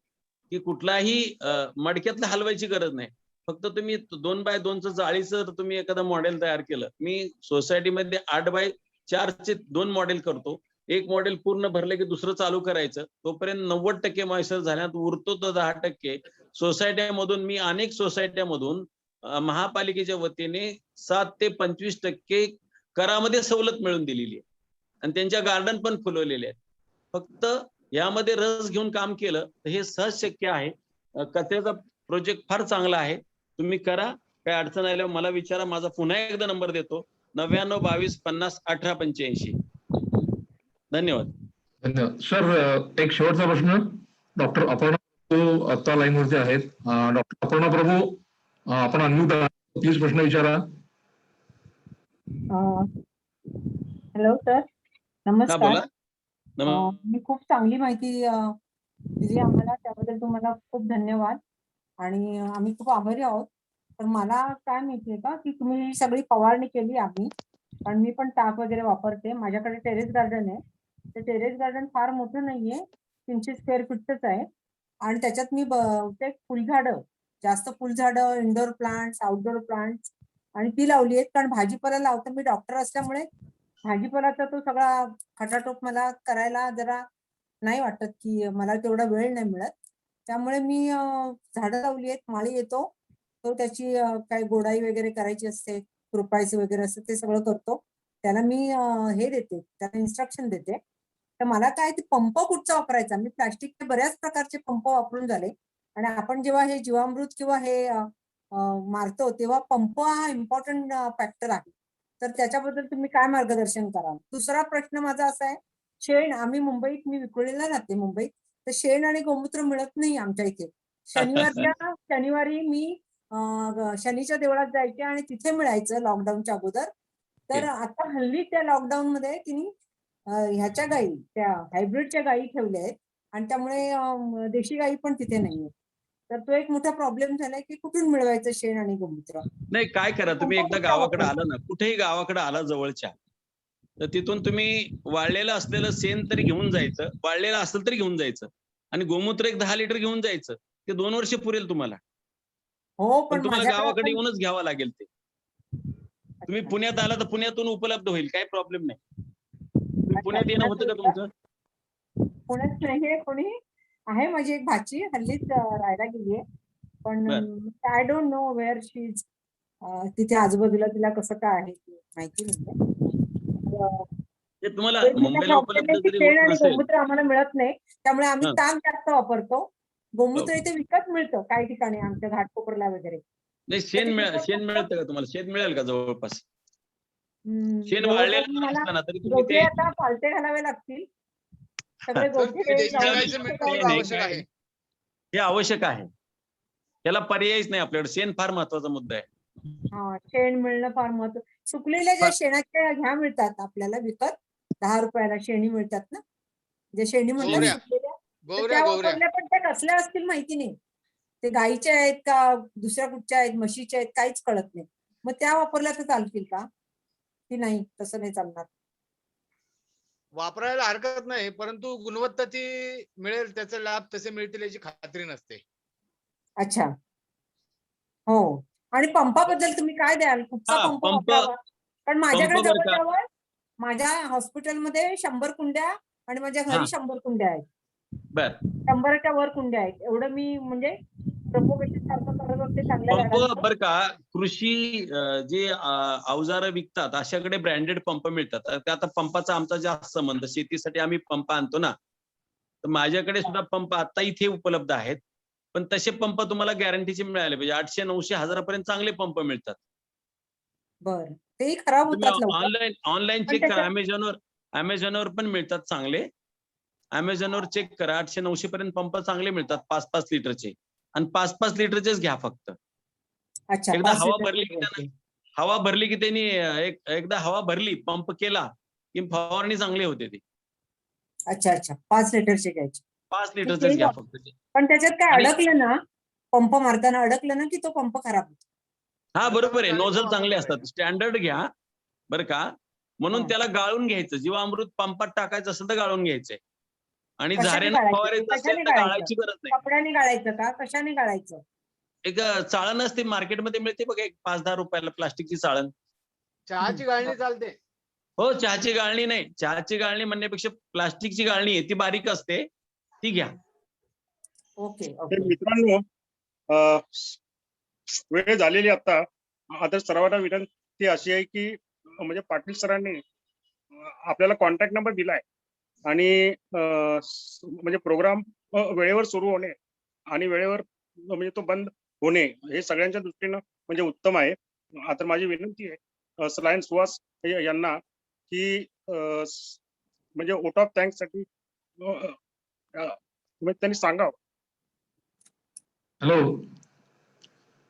की कुठलाही मडक्यातलं हलवायची गरज नाही. फक्त तुम्ही 2 बाय 2चं जाळीचं तुम्ही एखादं मॉडेल तयार केलं. मी सोसायटीमध्ये 8 बाय 4चे 2 मॉडेल करतो. एक मॉडेल पूर्ण भरलं की दुसरं चालू करायचं. तोपर्यंत 90% मॉइश्चर झाल्यानंतर उरतो तो 10%. सोसायट्यामधून मी अनेक सोसायट्यामधून महापालिकेच्या वतीने 7 ते 25% करामध्ये सवलत मिळवून दिलेली आहे आणि त्यांच्या गार्डन पण फुलवलेले आहेत. फक्त यामध्ये रस घेऊन काम केलं तर हे सहज शक्य आहे. कचऱ्याचा प्रोजेक्ट फार चांगला आहे, तुम्ही करा. काय अडचण आल्यावर मला विचारा. माझा पुन्हा एकदा नंबर देतो, 99 22 50 18 85. धन्यवाद. धन्यवाद सर. एक शेवटचा प्रश्न. डॉक्टर अपर्णा प्रभू आता लाईन वरती आहेत. डॉक्टर अपर्णा प्रभू, आपण अनम्यूट आहात, प्लीज प्रश्न विचारा. हॅलो सर, नमस्कार. बोला. मी खूप चांगली माहिती दिली आम्हाला, त्याबद्दल तुम्हाला खूप धन्यवाद आणि आम्ही खूप आभारी आहोत. तर मला काय माहितीये का की तुम्ही ही सगळी फवारणी केली आम्ही, कारण मी पण टाक वगैरे वापरते. माझ्याकडे टेरेस गार्डन आहे. ते टेरेस गार्डन फार मोठं नाहीये, 300 स्क्वेअर फीटच आहे आणि त्याच्यात मी बहुतेक फुलझाडं, जास्त फुलझाडं, इंडोर प्लांट्स, आउटडोर प्लांट्स आणि ती लावली आहेत. कारण भाजीपाला लावतो मी, डॉक्टर असल्यामुळे भाजीपालाचा तो सगळा खटाटोप मला करायला जरा नाही वाटत की मला तेवढा वेळ नाही मिळत. त्यामुळे मी झाडं लावली आहेत, माळी येतो तो, त्याची काय गोडाई वगैरे करायची असते, खुरपायचं वगैरे असतं, ते सगळं करतो. त्याला मी हे देते, त्याला इन्स्ट्रक्शन देते. तर मला काय ते पंप कुठचा वापरायचा, मी प्लास्टिकचे बऱ्याच प्रकारचे पंप वापरून झाले आणि आपण जेव्हा हे जीवामृत किंवा हे मारतो तेव्हा पंप हा इम्पॉर्टंट फॅक्टर आहे. तर त्याच्याबद्दल तुम्ही काय मार्गदर्शन कराल? दुसरा प्रश्न माझा असा आहे, शेण, आम्ही मुंबईत, मी विक्रोळीला राहते मुंबईत, तर शेण आणि गोमूत्र मिळत नाही आमच्या इथे. शनिवारी मी शनीच्या देवळात जायचे आणि तिथे मिळायचं लॉकडाऊनच्या अगोदर. तर आता हल्ली त्या लॉकडाऊन मध्ये तिने ह्याच्या गायी, त्या हायब्रिडच्या गायी ठेवल्या आहेत आणि त्यामुळे देशी गायी पण तिथे नाहीये. तर तो एक मोठा प्रॉब्लेम झालाय की कुठून मिळवायचं शेण आणि गोमूत्र. नाही, काय करा, तुम्ही एकदा पंपाचा गावाकडे वापर. आला ना, कुठेही गावाकडे आला जवळच्या, तर तिथून तुम्ही वाळलेलं असलेलं शेण तरी घेऊन जायचं, वाळलेलं असेल तरी घेऊन जायचं, आणि गोमूत्र एक 10 लिटर घेऊन जायचं. ते 2 वर्ष पुरेल तुम्हाला. हो, पण पण तुम्हाला माझ्याकडे गावाकडे आता- येऊनच घ्यावं लागेल ते. तुम्ही अच्छा. पुण्यात आला तर पुण्यातून उपलब्ध होईल, काही प्रॉब्लेम नाही. तुम्ही अच्छा, पुण्यात येणं होतं का पुण्यात तुमचं? पुण्यात नाहीये कोणी. आहे माझी एक भाची, हल्लीच राहायला गेलीये, पण I don't know where she is. तिथे आजूबाजूला तिला कसं काय आहे ते माहिती नाही. ते तुम्हाला एक मोठा मुंबईला प्रॉब्लेम उपलब्ध आहे की जरी शेण होत आणि नसेल, गोमूत्र आम्हाला मिळत नाही, त्यामुळे आम्ही हा. ताक जास्त वापरतो. गोमूत्र हो. इथे विकत मिळतं काही ठिकाणी, आमच्या घाटकोपरला वगैरे. नाही, तर ते विकत शेण फक्त- मिळतं का तुम्हाला? शेण मिळेल का जवळपास? शेण जवळपास वाळलेलं जरी मला असलं ना तरी तुम्ही गोठे ते आता पालते घालावे लागतील. सगळे सर, गोठे विदेशी जाऊन शेणाचं तिथे मिळणं जाऊन खूप आवश्यक आहे. हे आवश्यक आहे. त्याला पर्यायच नाही आपल्याकडे. शेण फार महत्वाचा मुद्दा आहे. हा, शेण मिळणं फार महत्व. सुकलेल्या ज्या शेणाच्या ह्या मिळतात आपल्याला विकत, 10 रुपयाला शेणी मिळतात ना, जे शेणी म्हणतात गोवऱ्या. सुकलेल्या, तर गोवऱ्या त्या गोवऱ्या वापरल्या, पण त्या कसल्या असतील माहिती नाही. ते गाईच्या आहेत का दुसऱ्या कुठच्या आहेत, म्हशीच्या आहेत, काहीच कळत नाही. मग त्या वापरल्या तर चालतील का की नाही? तसं नाही चालणार. वापरायला हरकत नाही, परंतु गुणवत्ता ती मिळेल, त्याचा लाभ तसे मिळतील याची खात्री नसते. अच्छा. हो. आणि पंपाबद्दल तुम्ही काय द्याल? कुठचा हा, पंप पंप वापरावा? कारण माझ्याकडे पंप बरं का, जवळ माझ्या हॉस्पिटलमध्ये 100 कुंड्या आणि माझ्या हा, घरी 100 कुंड्या आहेत. बर. 100च्या वर कुंड्या आहेत. एवढं मी म्हणजे प्रोपोगेशन सारखं करत असते चांगल्या पंप झाडांचं. बर का, कृषी जे अवजारं विकतात अशाकडे ब्रँडेड पंप मिळतात. तर आता पंपाचा आमचा जास्त संबंध, शेतीसाठी आम्ही पंप आणतो ना, तर माझ्याकडे सुद्धा पंप आता इथे उपलब्ध आहेत. पण तसे पंप तुम्हाला गॅरंटीचे मिळाले पाहिजे. 800, 900, 1000 चांगले पंप मिळतात. बरं. तेही खराब तुम्ही होतात लवकर. ऑनलाईन पण चेक करा. त्याच्यात अमेझॉनवर पण मिळतात चांगले. अमेझॉनवर चेक करा, 800-900 पर्यंत पंप चांगले मिळतात 5-5 लिटरचे. आणि 5-5 लिटरचेच घ्या फक्त. अच्छा, एकदा 5 हवा लिटर भरली की घ्यायचे. हवा भरली की त्यांनी एकदा हवा भरली, पंप केला की फवारणी चांगली होते ती. अच्छा, अच्छा. 5 लिटरचे घ्यायचे. 5 मग लिटरचेच ते घ्या फक्त. पण त्याच्यात काय आणि अडकलं ना, पंप मारताना अडकलं ना की तो पंप खराब होतो. हा, बरोबर आहे. जाळीचा नोझल वापर चांगले करायचा. असतात. स्टँडर्ड घ्या बरं का. म्हणून हा. त्याला गाळून घ्यायचं. जीवामृत पंपात टाकायचं असेल तर गाळून घ्यायचंय. आणि कशाने झाऱ्यानं गाळायचं ते? फवारायचं असेल कशाने तर गाळायचं? गाळायची गरज नाही. कपड्याने गाळायचं का? कशाने गाळायचं? एक चाळण असते मार्केटमध्ये मिळते बघा, एक 5-10 रुपयाला प्लास्टिकची चाळण. चहाची गाळणी चालते. हो, चहाची गाळणी नाही. चहाची गाळणी म्हणण्यापेक्षा प्लास्टिकची गाळणी आहे, ती बारीक असते, ती घ्या. ओके, तर ओके. मित्रांनो, अ, वेळ झालेली आता. आता सर्वांना विनंती अशी आहे की म्हणजे पाटील सरांनी आपल्याला कॉन्टॅक्ट नंबर दिलाय आणि म्हणजे प्रोग्राम वेळेवर सुरू होणे आणि वेळेवर म्हणजे तो बंद होणे हे सगळ्यांच्या दृष्टीनं म्हणजे उत्तम आहे. आता माझी विनंती आहे सलायन सुहास यांना की म्हणजे वोट ऑफ थँक्स साठी म्हणजे त्यांनी सांगावं. हॅलो.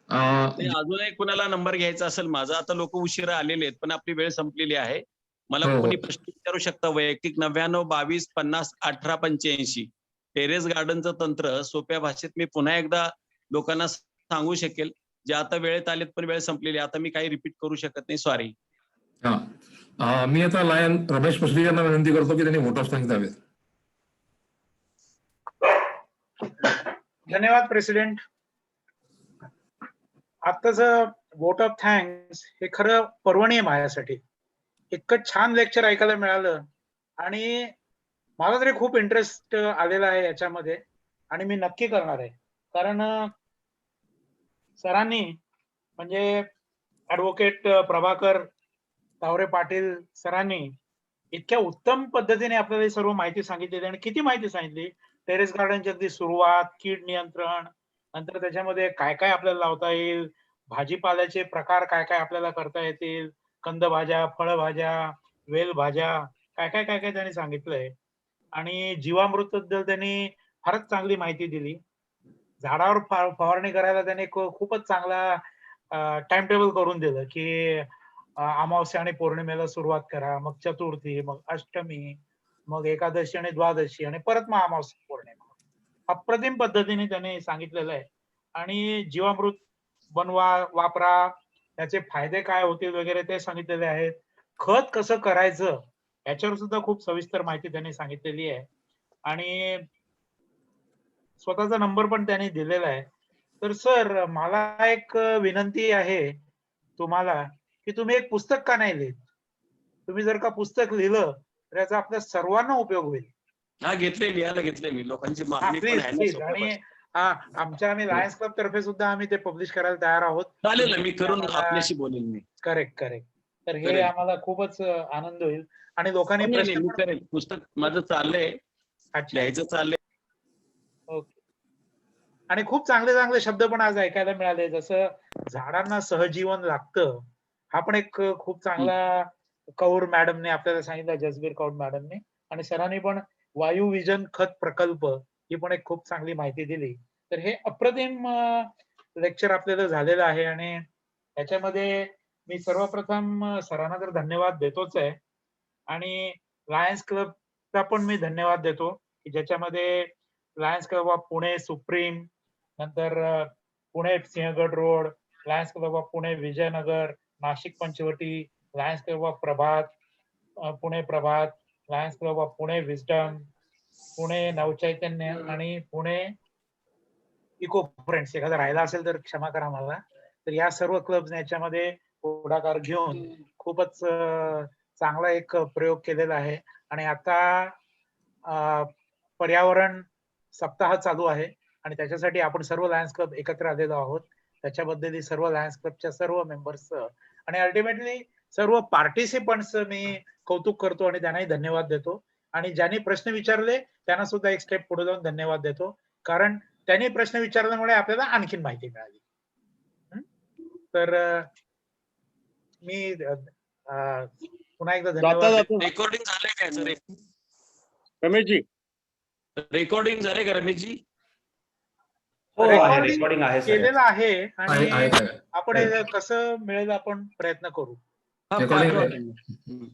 नाही, अजूनही कुणाला नंबर घ्यायचा असेल माझा, आता लोक उशिरा आलेले आहेत, पण आपली वेळ संपलेली आहे. मला हो, हो. कोणी प्रश्न विचारू शकता वैयक्तिक 99 22 50 18 85. टेरेस गार्डनचं तंत्र सोप्या भाषेत मी पुन्हा एकदा लोकांना सांगू शकेल. जे आता वेळेत आलेत पण वेळ संपलेली आहे. आता मी काही रिपीट करू शकत नाही, सॉरी. हा. मी आता लायन रमेश मसरी यांना विनंती करतो की त्यांनी वोट ऑफ थँक्स द्यावेत. धन्यवाद प्रेसिडेंट. आत्ताचं वोट ऑफ थँक्स हे खरं पर्वणी आहे माझ्यासाठी. इतकं छान लेक्चर ऐकायला मिळालं आणि मला तरी खूप इंटरेस्ट आलेला आहे याच्यामध्ये आणि मी नक्की करणार आहे. कारण सरांनी म्हणजे ऍडव्होकेट प्रभाकर तावरे पाटील सरांनी इतक्या उत्तम पद्धतीने आपल्याला सर्व माहिती सांगितली आणि किती माहिती सांगितली. टेरेस गार्डनची अगदी सुरुवात, कीड नियंत्रण, नंतर त्याच्यामध्ये काय काय आपल्याला लावता येईल, भाजीपाल्याचे प्रकार काय काय आपल्याला करता येतील, कंदभाज्या, फळभाज्या, वेलभाज्या, काय काय काय काय त्यांनी सांगितलंय. आणि जीवामृतबद्दल त्यांनी फारच चांगली माहिती दिली. झाडावर फवारणी करायला त्यांनी खूपच चांगला टाइम टेबल करून दिलं की अमावस्या आणि पौर्णिमेला सुरुवात करा, मग चतुर्थी, मग अष्टमी, मग एकादशी आणि द्वादशी आणि परत मग अमावस्या पौर्णिमा. अप्रतिम पद्धतीने त्यांनी सांगितलेलं आहे आणि जीवामृत बनवा, वापरा, त्याचे फायदे काय होतील वगैरे ते सांगितलेले आहेत. खत कसं करायचं याच्यावर सुद्धा खूप सविस्तर माहिती त्यांनी सांगितलेली आहे आणि स्वतःचा नंबर पण त्यांनी दिलेला आहे. तर सर मला एक विनंती आहे तुम्हाला की तुम्ही एक पुस्तक का नाही लिहित? तुम्ही जर का पुस्तक लिहिलं तर याचा आपल्या सर्वांना उपयोग होईल. हा लिहायला घेतले मी, लोकांची हा मागणी पण प्लीज आहे ना प्लीज. सोप्या आणि भाषेत. आमच्या आम्ही लायन्स क्लब तर्फे सुद्धा आम्ही ते पब्लिश करायला तयार आहोत. चालेल ना, मी करून आपल्याशी बोलेन मी. Correct correct. तर हे करेल. आम्हाला खूपच आनंद होईल आणि लोकांनी नाही, प्रश्न मी पण करेल. पुस्तक माझं चाललंय, अच्छा लिहायचं चाललंय. ओके. आणि खूप चांगले चांगले शब्द पण आज ऐकायला मिळाले, जसं झाडांना सहजीवन लागतं. हा पण एक खूप चांगला कौर मॅडमने आपल्याला सांगितलं, जसबीर कौर मॅडमने. आणि सरांनी पण वायू विजन खत प्रकल्प ही पण एक खूप चांगली माहिती दिली. तर हे अप्रतिम लेक्चर आपल्याला झालेलं आहे आणि त्याच्यामध्ये मी सर्वप्रथम सरांना तर धन्यवाद देतोच आहे आणि लायन्स क्लबचा पण मी धन्यवाद देतो की ज्याच्यामध्ये Lions club of Pune supreme, नंतर Pune Sinhagad road, Lions club of Pune Vijaynagar, Nashik Panchavati, Lions club of Prabhat, Pune Prabhat, Lions club of Pune wisdom, Pune Navchaitanya आणि पुणे इको फ्रेंड्स. एखादा राहिला असेल तर क्षमा करा मला. तर या सर्व क्लब याच्यामध्ये पुढाकार घेऊन खूपच चांगला एक प्रयोग केलेला आहे आणि आता पर्यावरण सप्ताह चालू आहे आणि त्याच्यासाठी आपण सर्व लायन्स क्लब एकत्र आलेलो आहोत. त्याच्याबद्दल सर्व लायन्स क्लबच्या सर्व मेंबर्स आणि अल्टिमेटली सर्व पार्टिसिपंट्स मी कौतुक करतो आणि त्यांनाही धन्यवाद देतो आणि ज्यांनी प्रश्न विचारले त्यांना सुद्धा एक स्टेप पुढे जाऊन धन्यवाद देतो, कारण त्यांनी प्रश्न विचारल्यामुळे आपल्याला आणखीन माहिती मिळाली. तर मी पुन्हा एकदा धन्यवाद देतो. रेकॉर्डिंग झालंय काय सर? रमेशजी, रेकॉर्डिंग झाले का रमेशजी? हो आहे, रेकॉर्डिंग रेकॉर्डिंग आहे सर. केलेलं आहे आहे आणि आहे आपण हे कसं मिळेल आपण प्रयत्न करू. हा, Recording पाठवा आहे. त्यांना.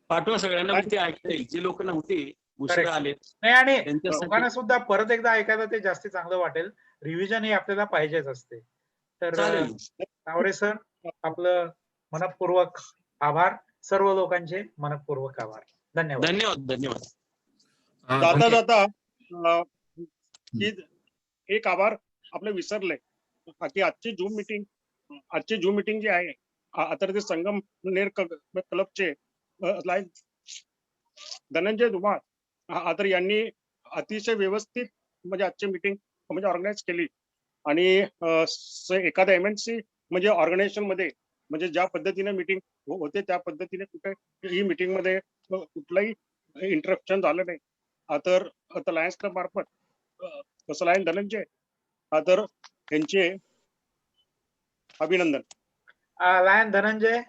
पाठवा सगळ्यांना, म्हणजे ते ऐकता येईल. जे लोक नव्हती उशिरा Correct. आले नाही आणि त्यांच्यासाठी. लोकांना सुद्धा परत एकदा ऐकायला ते जास्ती चांगलं वाटेल. रिव्हिजन ही आपल्याला पाहिजेच असते. तर चालेल. तावरे सर आपलं मनपूर्वक आभार. सर्व लोकांचे मनपूर्वक आभार. धन्यवाद. धन्यवाद धन्यवाद. जाता जाता की एक आभार आपले विसरले की आजची झूम मीटिंग जी आहे आता ते संगमनेर क्लबचे धनंजय धुमाळ तर यांनी अतिशय व्यवस्थित म्हणजे आजची मीटिंग म्हणजे ऑर्गनाईज केली आणि एखाद्या MNC म्हणजे ऑर्गनायझेशन मध्ये म्हणजे ज्या पद्धतीने मीटिंग होते त्या पद्धतीने कुठे ही मीटिंग मध्ये कुठलाही इंटरप्शन झालं नाही. तर लायन्स क्लब मार्फत कसं लायन धनंजय तर यांचे अभिनंदन. Lion Dhananjay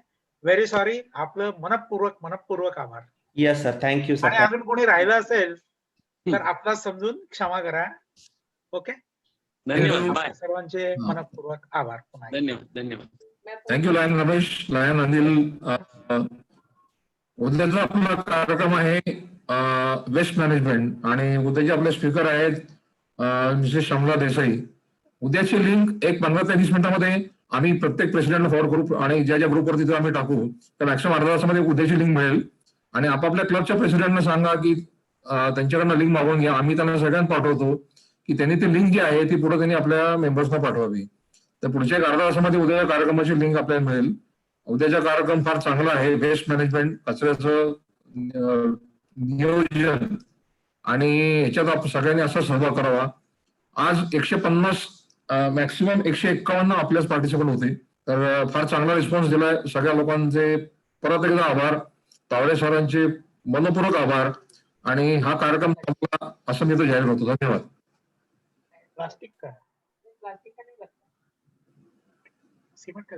very sorry. आपलं मनपूर्वक आभार. Yes sir, thank you sir. आणि अजून कोणी राहिलं असेल तर आपला समजून क्षमा करा. ओके, धन्यवाद. बाय. सर्वांचे मनपूर्वक आभार. पुन्हा धन्यवाद धन्यवाद. Thank you lion Ramesh, lion Anil. उद्याचा आपला कार्यक्रम आहे वेस्ट मॅनेजमेंट आणि उद्याचे आपले स्पीकर आहेत मिसेस श्यामला देसाई. उद्याची लिंक एक 15 ते 20 मिनिटांमध्ये आम्ही प्रत्येक प्रेसिडेंटला फॉरवर्ड करू आणि ज्या ज्या ग्रुपवरती आम्ही टाकू तर मॅक्सिमम अर्धा तासामध्ये उद्याची लिंक मिळेल आणि आपापल्या क्लबच्या प्रेसिडेंटना सांगा की त्यांच्याकडनं लिंक मागवून घ्या. आम्ही त्यांना सगळ्यांना पाठवतो की त्यांनी ती लिंक जी आहे ती पुढे त्यांनी आपल्या मेंबर्सना पाठवावी. तर पुढच्या एक अर्धा तासामध्ये उद्याच्या कार्यक्रमाची लिंक आपल्याला मिळेल. उद्याचा कार्यक्रम फार चांगला आहे. वेस्ट मॅनेजमेंट, कचऱ्याचं नियोजन आणि ह्याच्यात आपण सगळ्यांनी असा सहभाग करावा. आज 150 मॅक्सिमम 151 आपल्याच पार्टिसिपंट होते. तर फार चांगला रिस्पॉन्स दिलाय. सगळ्या लोकांचे परत एकदा आभार. तावडे सरांचे मनपूर्वक आभार आणि हा कार्यक्रम असं मी तो जाहीर करतो. धन्यवाद. प्लास्टिक का सिमेंट का